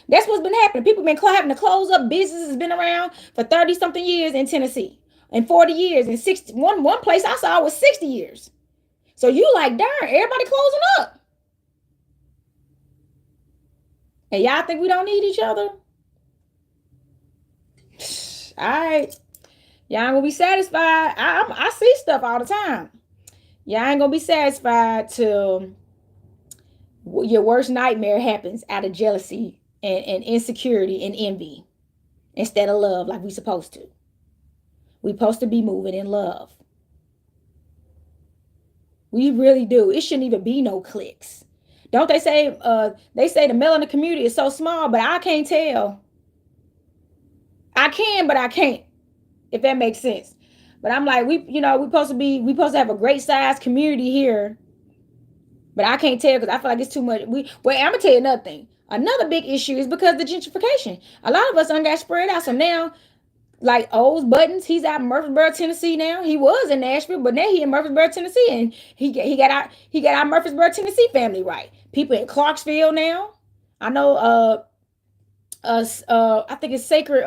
That's what's been happening. People been having to close up. Business has been around for 30 something years in Tennessee, and 40 years, and 60. One place I saw was 60 years. So you like, darn, everybody closing up. And y'all think we don't need each other? All right. Y'all ain't gonna be satisfied. I see stuff all the time. Y'all ain't gonna be satisfied till your worst nightmare happens out of jealousy and insecurity and envy instead of love like we supposed to. We supposed to be moving in love. We really do. It shouldn't even be no clicks. Don't they say the melanin community is so small, but I can't tell. I can, but I can't, if that makes sense. But I'm like, we supposed to have a great sized community here. But I can't tell because I feel like it's too much. I'm gonna tell you another thing. Another big issue is because of the gentrification. A lot of us got spread out. So now, like O's Buttons, he's out in Murfreesboro, Tennessee now. He was in Nashville, but now he in Murfreesboro, Tennessee, and he got our Murfreesboro, Tennessee family right. People in Clarksville now. I know I think it's Sacred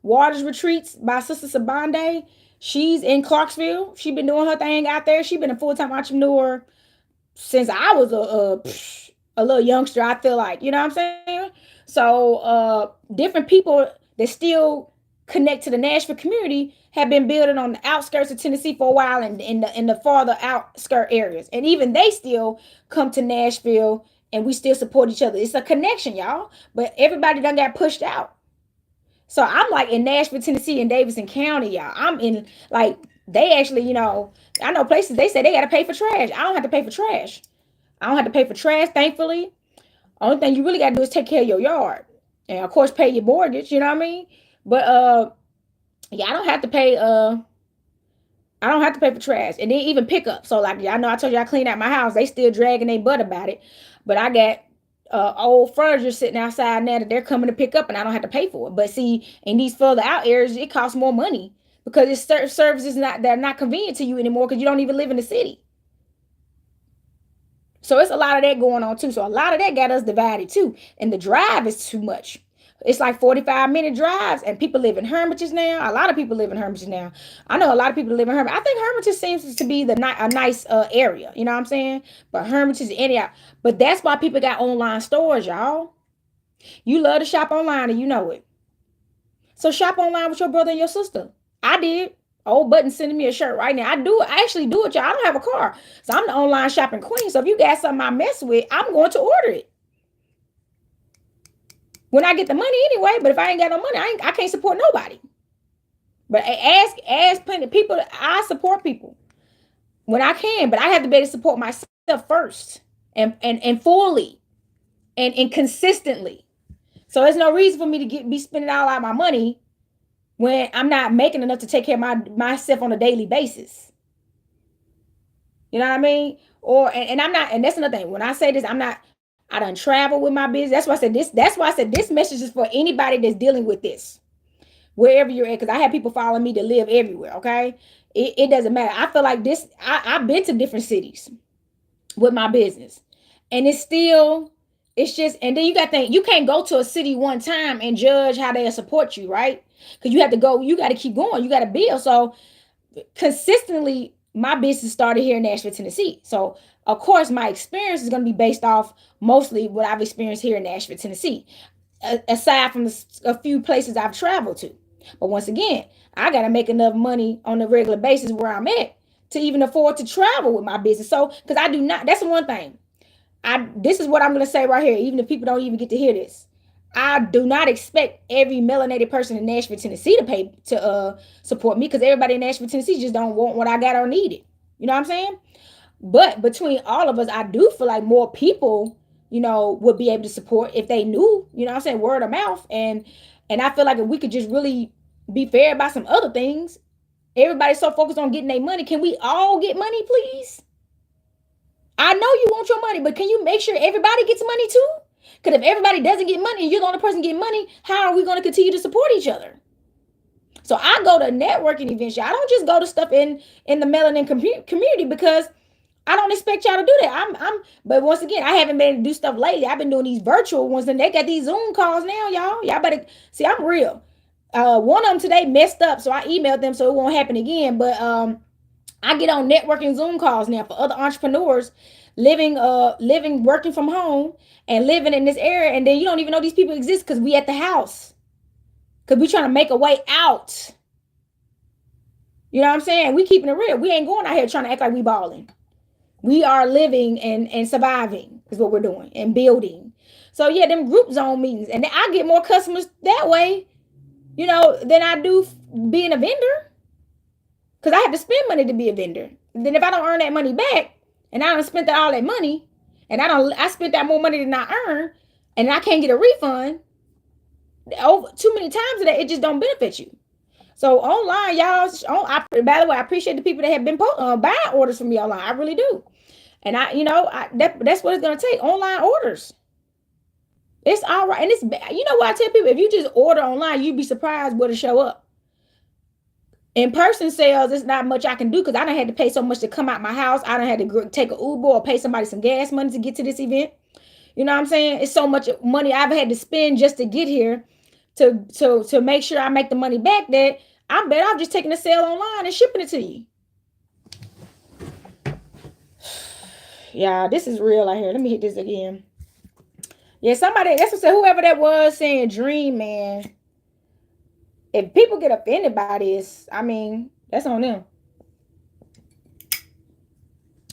Waters Retreats by Sister Sabande. She's in Clarksville. She been doing her thing out there. She been a full-time entrepreneur since I was a little youngster. I feel like, you know what I'm saying? So different people that still connect to the Nashville community have been building on the outskirts of Tennessee for a while, and in the farther outskirt areas, and even they still come to Nashville, and we still support each other. It's a connection, y'all. But everybody done got pushed out. So I'm like in Nashville, Tennessee, and Davidson County, y'all. I'm in, like, they actually, I know places they say they got to pay for trash. I don't have to pay for trash. I don't have to pay for trash, thankfully. Only thing you really got to do is take care of your yard. And of course, pay your mortgage, you know what I mean? But yeah, I don't have to pay for trash. And then even pick up. So like, I know I told you I cleaned out my house. They still dragging their butt about it. But I got old furniture sitting outside now that they're coming to pick up, and I don't have to pay for it. But see, in these further out areas, it costs more money because it's services that are not convenient to you anymore because you don't even live in the city. So it's a lot of that going on too. So a lot of that got us divided too. And the drive is too much. It's like 45-minute drives, and people live in Hermitage now. A lot of people live in Hermitage now. I know a lot of people live in Hermitage. I think Hermitage seems to be a nice area. You know what I'm saying? But Hermitage, Antioch. But that's why people got online stores, y'all. You love to shop online, and you know it. So shop online with your brother and your sister. I did. Old Button sending me a shirt right now. I actually do it, y'all. I don't have a car. So I'm the online shopping queen. So if you got something I mess with, I'm going to order it when I get the money anyway. But if I ain't got no money, I can't support nobody. But ask plenty of people. I support people when I can, but I have to be able to support myself first and fully and consistently. So there's no reason for me to be spending all out my money when I'm not making enough to take care of myself on a daily basis. You know what I mean? And I'm not, and that's another thing. When I say this, I done travel with my business. That's why I said this message is for anybody that's dealing with this, wherever you're at. Because I have people following me that live everywhere. Okay. It doesn't matter. I feel like this, I've been to different cities with my business, and it's just, and then you got to think, you can't go to a city one time and judge how they'll support you, right? Because you have to go, you got to keep going, you got to build. So consistently, my business started here in Nashville, Tennessee. So of course, my experience is going to be based off mostly what I've experienced here in Nashville, Tennessee, aside from a few places I've traveled to. But once again, I got to make enough money on a regular basis where I'm at to even afford to travel with my business. So, because I do not, that's the one thing. This is what I'm going to say right here, even if people don't even get to hear this. I do not expect every melanated person in Nashville, Tennessee to pay to support me, because everybody in Nashville, Tennessee just don't want what I got or need it. You know what I'm saying? But between all of us, I do feel like more people, would be able to support if they knew, you know what I'm saying, word of mouth. And I feel like if we could just really be fair about some other things, everybody's so focused on getting their money. Can we all get money, please? I know you want your money, but can you make sure everybody gets money too? Because if everybody doesn't get money and you're the only person getting money, how are we going to continue to support each other? So I go to networking events. I don't just go to stuff in the melanin community, because I don't expect y'all to do that. But once again, I haven't been able to do stuff lately. I've been doing these virtual ones, and they got these Zoom calls now, y'all. Y'all better see. I'm real. One of them today messed up, so I emailed them so it won't happen again. But I get on networking Zoom calls now for other entrepreneurs living, working from home and living in this area, and then you don't even know these people exist because we at the house because we trying to make a way out. You know what I'm saying? We keeping it real. We ain't going out here trying to act like we balling. We are living and surviving is what we're doing and building. So yeah, them group zone meetings, and I get more customers that way, than I do being a vendor, because I have to spend money to be a vendor. And then if I don't earn that money back, and I don't spend all that money, and I spent that more money than I earn, and I can't get a refund, over too many times of that, it just don't benefit you. So online, y'all. By the way, I appreciate the people that have been buying orders from me online. I really do. And that's what it's gonna take. Online orders. It's all right, and it's what I tell people: if you just order online, you'd be surprised what'll show up. In person sales, it's not much I can do because I don't had to pay so much to come out my house. I don't had to take an Uber or pay somebody some gas money to get to this event. You know what I'm saying? It's so much money I've had to spend just to get here to make sure I make the money back that I'm better off just taking the sale online and shipping it to you. Yeah, this is real out here. Let me hit this again. Yeah, somebody, that's what said, whoever that was saying dream, man. If people get offended by this, I mean, that's on them.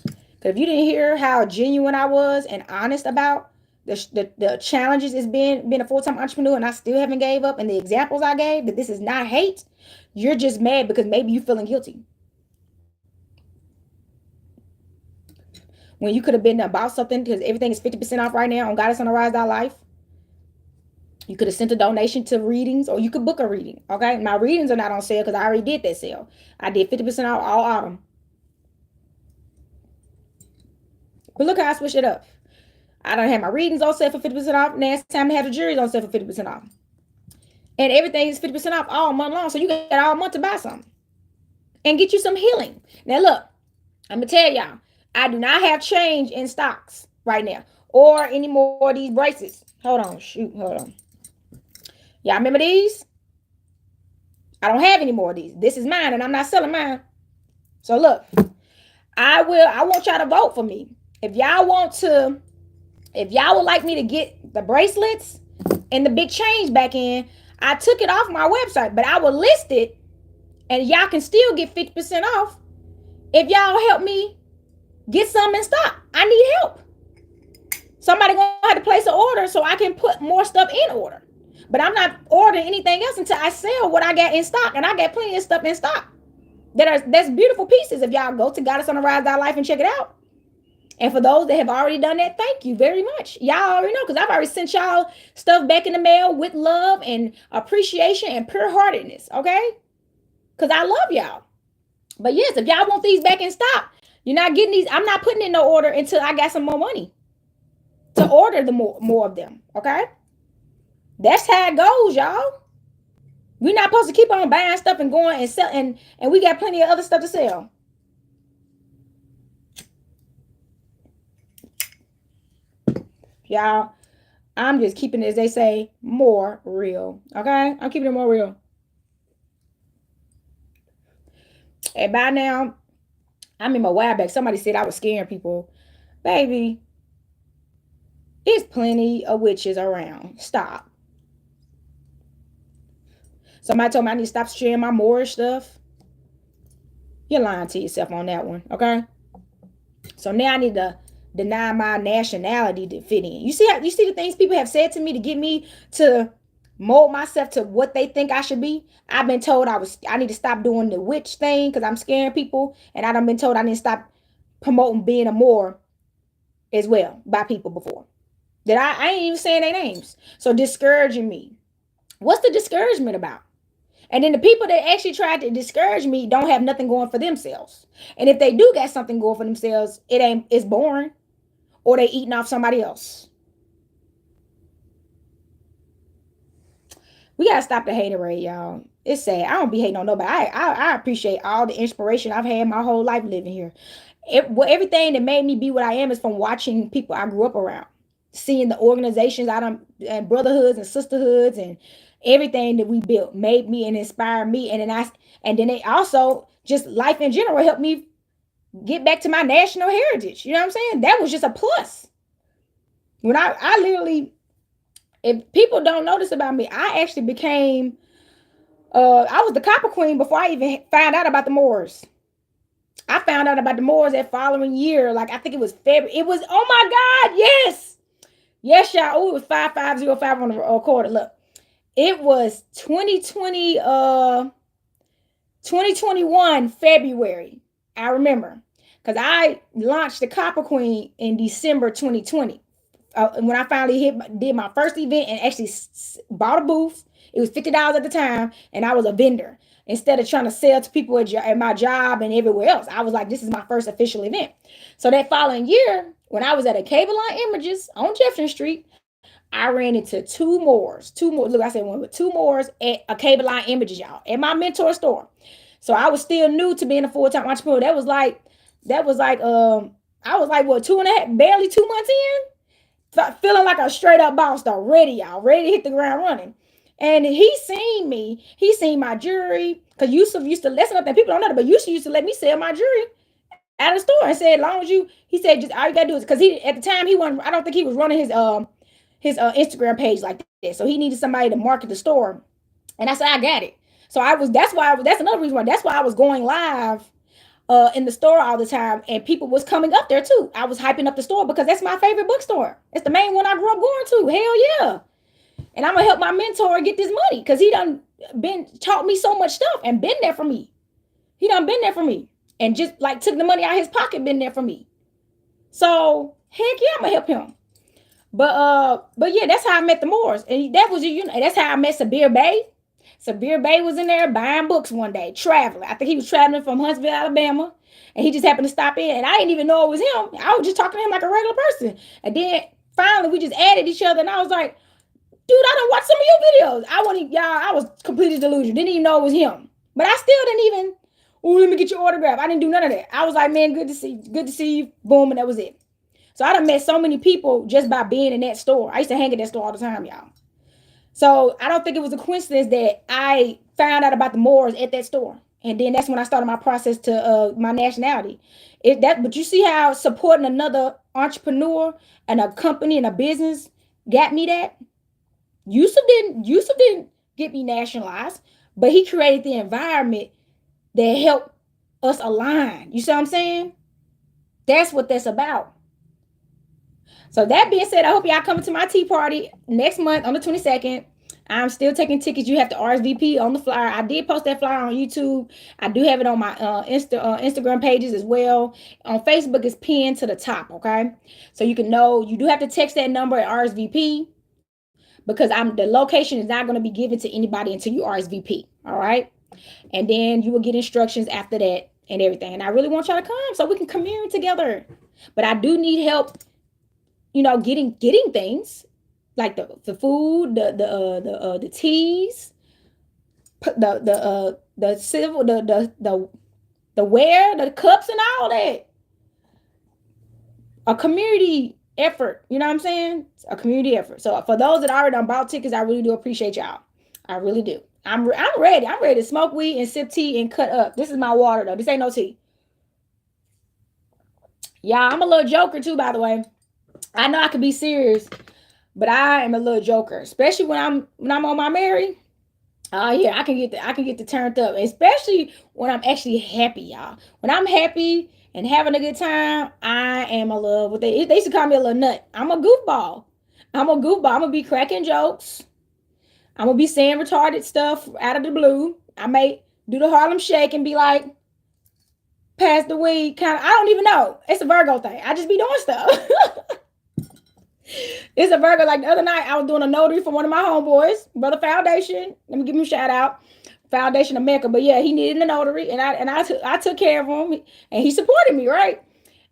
Because if you didn't hear how genuine I was and honest about the challenges it's being a full-time entrepreneur, and I still haven't gave up, and the examples I gave, that this is not hate, you're just mad because maybe you're feeling guilty. When you could have been about something, because everything is 50% off right now on goddessontherise.life. You could have sent a donation to readings, or you could book a reading. Okay, my readings are not on sale because I already did that sale. I did 50% off all autumn. But look how I switched it up. I don't have my readings on sale for 50% off. Next time I have the juries on sale for 50% off. And everything is 50% off all month long. So you got all month to buy something and get you some healing. Now look, I'm going to tell y'all, I do not have change in stocks right now or any more of these bracelets. Hold on. Y'all remember these? I don't have any more of these. This is mine and I'm not selling mine. So look, I want y'all to vote for me. If y'all would like me to get the bracelets and the big change back in, I took it off my website, but I will list it and y'all can still get 50% off if y'all help me get some in stock. I need help. Somebody gonna have to place an order so I can put more stuff in order. But I'm not ordering anything else until I sell what I got in stock, and I got plenty of stuff in stock. That's beautiful pieces. If y'all go to goddessontherise.life and check it out. And for those that have already done that, thank you very much. Y'all already know, because I've already sent y'all stuff back in the mail with love and appreciation and pure heartedness, okay? Because I love y'all. But yes, if y'all want these back in stock, you're not getting these. I'm not putting in no order until I got some more money to order the more of them, okay? That's how it goes, y'all. We're not supposed to keep on buying stuff and going and sell, and we got plenty of other stuff to sell. Y'all, I'm just keeping it, as they say, more real. Okay? I'm keeping it more real. And by now, I remember a while back, somebody said I was scaring people. Baby, there's plenty of witches around. Stop. Somebody told me I need to stop sharing my Moorish stuff. You're lying to yourself on that one, okay? So now I need to deny my nationality to fit in. You see the things people have said to me to get me to mold myself to what they think I should be. I've been told I need to stop doing the witch thing because I'm scaring people, and I've been told I need to stop promoting being a Moor as well by people before. That I ain't even saying their names. So discouraging me. What's the discouragement about? And then the people that actually tried to discourage me don't have nothing going for themselves. And if they do got something going for themselves, it's boring, or they eating off somebody else. We gotta stop the haterade, y'all. It's sad. I don't be hating on nobody. I appreciate all the inspiration I've had my whole life living here. everything that made me be what I am is from watching people I grew up around, seeing the organizations and brotherhoods and sisterhoods and everything that we built made me and inspired me. And then it also just life in general helped me get back to my national heritage. You know what I'm saying? That was just a plus. When I literally, if people don't know this about me, I actually became, I was the Copper Queen before I even found out about the Moors. I found out about the Moors that following year. Like, I think it was February. It was, oh my God, yes. Yes, y'all. Oh, it was 5505 on the quarter. Look, it was 2021 February. I remember. Because I launched the Copper Queen in December 2020. When I finally did my first event and actually bought a booth. It was $50 at the time, and I was a vendor. Instead of trying to sell to people at my job and everywhere else, I was like, this is my first official event. So that following year, when I was at a Cable Line Images on Jefferson Street, I ran into two Moors. Look, I said one with two Moors at a Cable Line Images, y'all, at my mentor store. So I was still new to being a full-time entrepreneur. I was like, what, 2.5, barely 2 months in? Feeling like a straight up boss though, ready to hit the ground running. And he seen me, he seen my jewelry, because Yusuf used to, listen up that people don't know that, but Yusuf used to let me sell my jewelry at a store and said, as long as he said, just all you gotta do is, because he, at the time, I don't think he was running his Instagram page like that. So he needed somebody to market the store. And I said, I got it. So that's another reason why, that's why I was going live in the store all the time, and people was coming up there too. I was hyping up the store because that's my favorite bookstore. It's the main one I grew up going to. Hell yeah. And I'm gonna help my mentor get this money because he done taught me so much stuff and been there for me. He done been there for me and just like took the money out of his pocket, been there for me. So heck yeah, I'm gonna help him. But yeah, that's how I met the Moors, and that's how I met Sabir Bay. Sabir Bay was in there buying books one day, traveling. I think he was traveling from Huntsville, Alabama, and he just happened to stop in, and I didn't even know it was him. I was just talking to him like a regular person, and then finally we just added each other, and I was like, dude, I done watched some of your videos. I was completely delusional. Didn't even know it was him. But I still didn't even, let me get your autograph. I didn't do none of that. I was like, man, good to see you. Boom, and that was it. So I done met so many people just by being in that store. I used to hang at that store all the time, y'all. So I don't think it was a coincidence that I found out about the Moors at that store. And then that's when I started my process to my nationality. But you see how supporting another entrepreneur and a company and a business got me that? Yusuf didn't get me nationalized, but he created the environment that helped us align. You see what I'm saying? That's what that's about. So that being said, I hope y'all coming to my tea party next month on the 22nd. I'm still taking tickets. You have to RSVP on the flyer. I did post that flyer on YouTube. I do have it on my Instagram pages as well. On Facebook, it's pinned to the top, okay? So you can know, you do have to text that number at RSVP, because the location is not going to be given to anybody until you RSVP, all right? And then you will get instructions after that and everything. And I really want y'all to come so we can commune together. But I do need help, getting things like the food, the teas, the silver, the ware, the cups, and all that. A community effort, you know what I'm saying? A community effort. So for those that already done bought tickets, I really do appreciate y'all. I really do. I'm ready. I'm ready to smoke weed and sip tea and cut up. This is my water though. This ain't no tea. Yeah, I'm a little joker too, by the way. I know I can be serious, but I am a little joker, especially when I'm on my Mary. Oh yeah, I can get the turned up, especially when I'm actually happy, y'all. When I'm happy and having a good time, I am a little, they used to call me a little nut. I'm a goofball. I'm gonna be cracking jokes. I'm gonna be saying retarded stuff out of the blue. I may do the Harlem Shake and be like, pass the weed, kind of. I don't even know. It's a Virgo thing. I just be doing stuff. It's a Virgo. Like the other night, I was doing a notary for one of my homeboys, Brother Foundation. Let me give him a shout out, Foundation America. But yeah, he needed a notary, and I took care of him, and he supported me, right?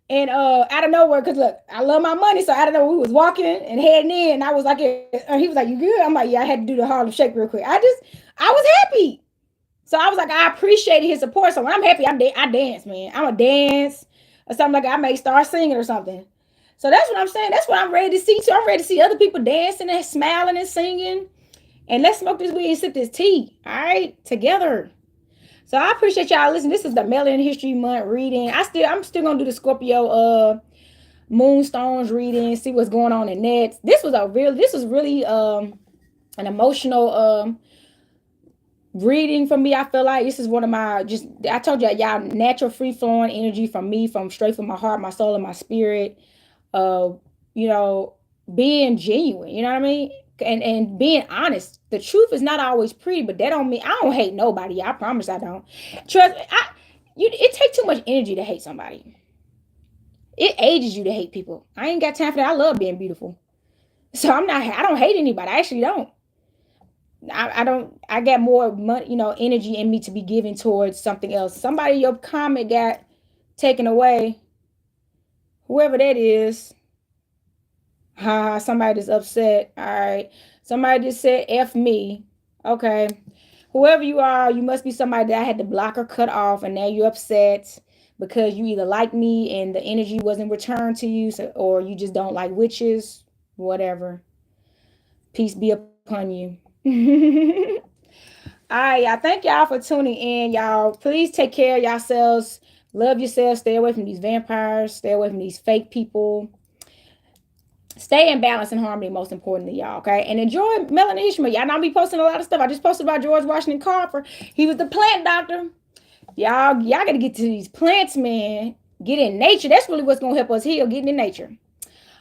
And out of nowhere, because look, I love my money, so out of nowhere, we was walking and heading in, and I was like, and he was like, "You good?" I'm like, "Yeah, I had to do the Harlem Shake real quick." I was happy, so I was like, I appreciated his support. So when I'm happy, I dance, man. I'm a dance. or something like that. I may start singing or something. So that's what I'm saying. That's what I'm ready to see too. I'm ready to see other people dancing and smiling and singing. And let's smoke this weed and sip this tea. All right, together. So I appreciate y'all listening. This is the Melanin History Month reading. I'm still gonna do the Scorpio moonstones reading, see what's going on in that. This was really an emotional reading for me. I feel like this is one of my, just I told y'all, natural free flowing energy from me, from straight from my heart, my soul, and my spirit. You know, being genuine, you know what I mean? And being honest. The truth is not always pretty, but that don't mean I don't hate nobody. I promise I don't. Trust me, it takes too much energy to hate somebody. It ages you to hate people. I ain't got time for that. I love being beautiful. So I don't hate anybody. I actually don't. I don't, I got more money, energy in me to be giving towards something else. Somebody, your comment got taken away. Whoever that is. Somebody that's upset. All right. Somebody just said F me. Okay. Whoever you are, you must be somebody that I had to block or cut off, and now you're upset because you either like me and the energy wasn't returned to you, or you just don't like witches, whatever. Peace be upon you. All right, y'all. Thank y'all for tuning in, y'all. Please take care of yourselves. Love yourselves. Stay away from these vampires. Stay away from these fake people. Stay in balance and harmony, most importantly, y'all, okay? And enjoy Melanin History. Y'all know I be posting a lot of stuff. I just posted about George Washington Carver. He was the plant doctor. Y'all got to get to these plants, man. Get in nature. That's really what's going to help us heal, getting in nature.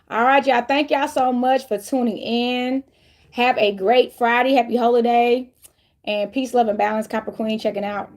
All right, y'all. Thank y'all so much for tuning in. Have a great Friday. Happy holiday. And peace, love, and balance. Copper Queen checking out.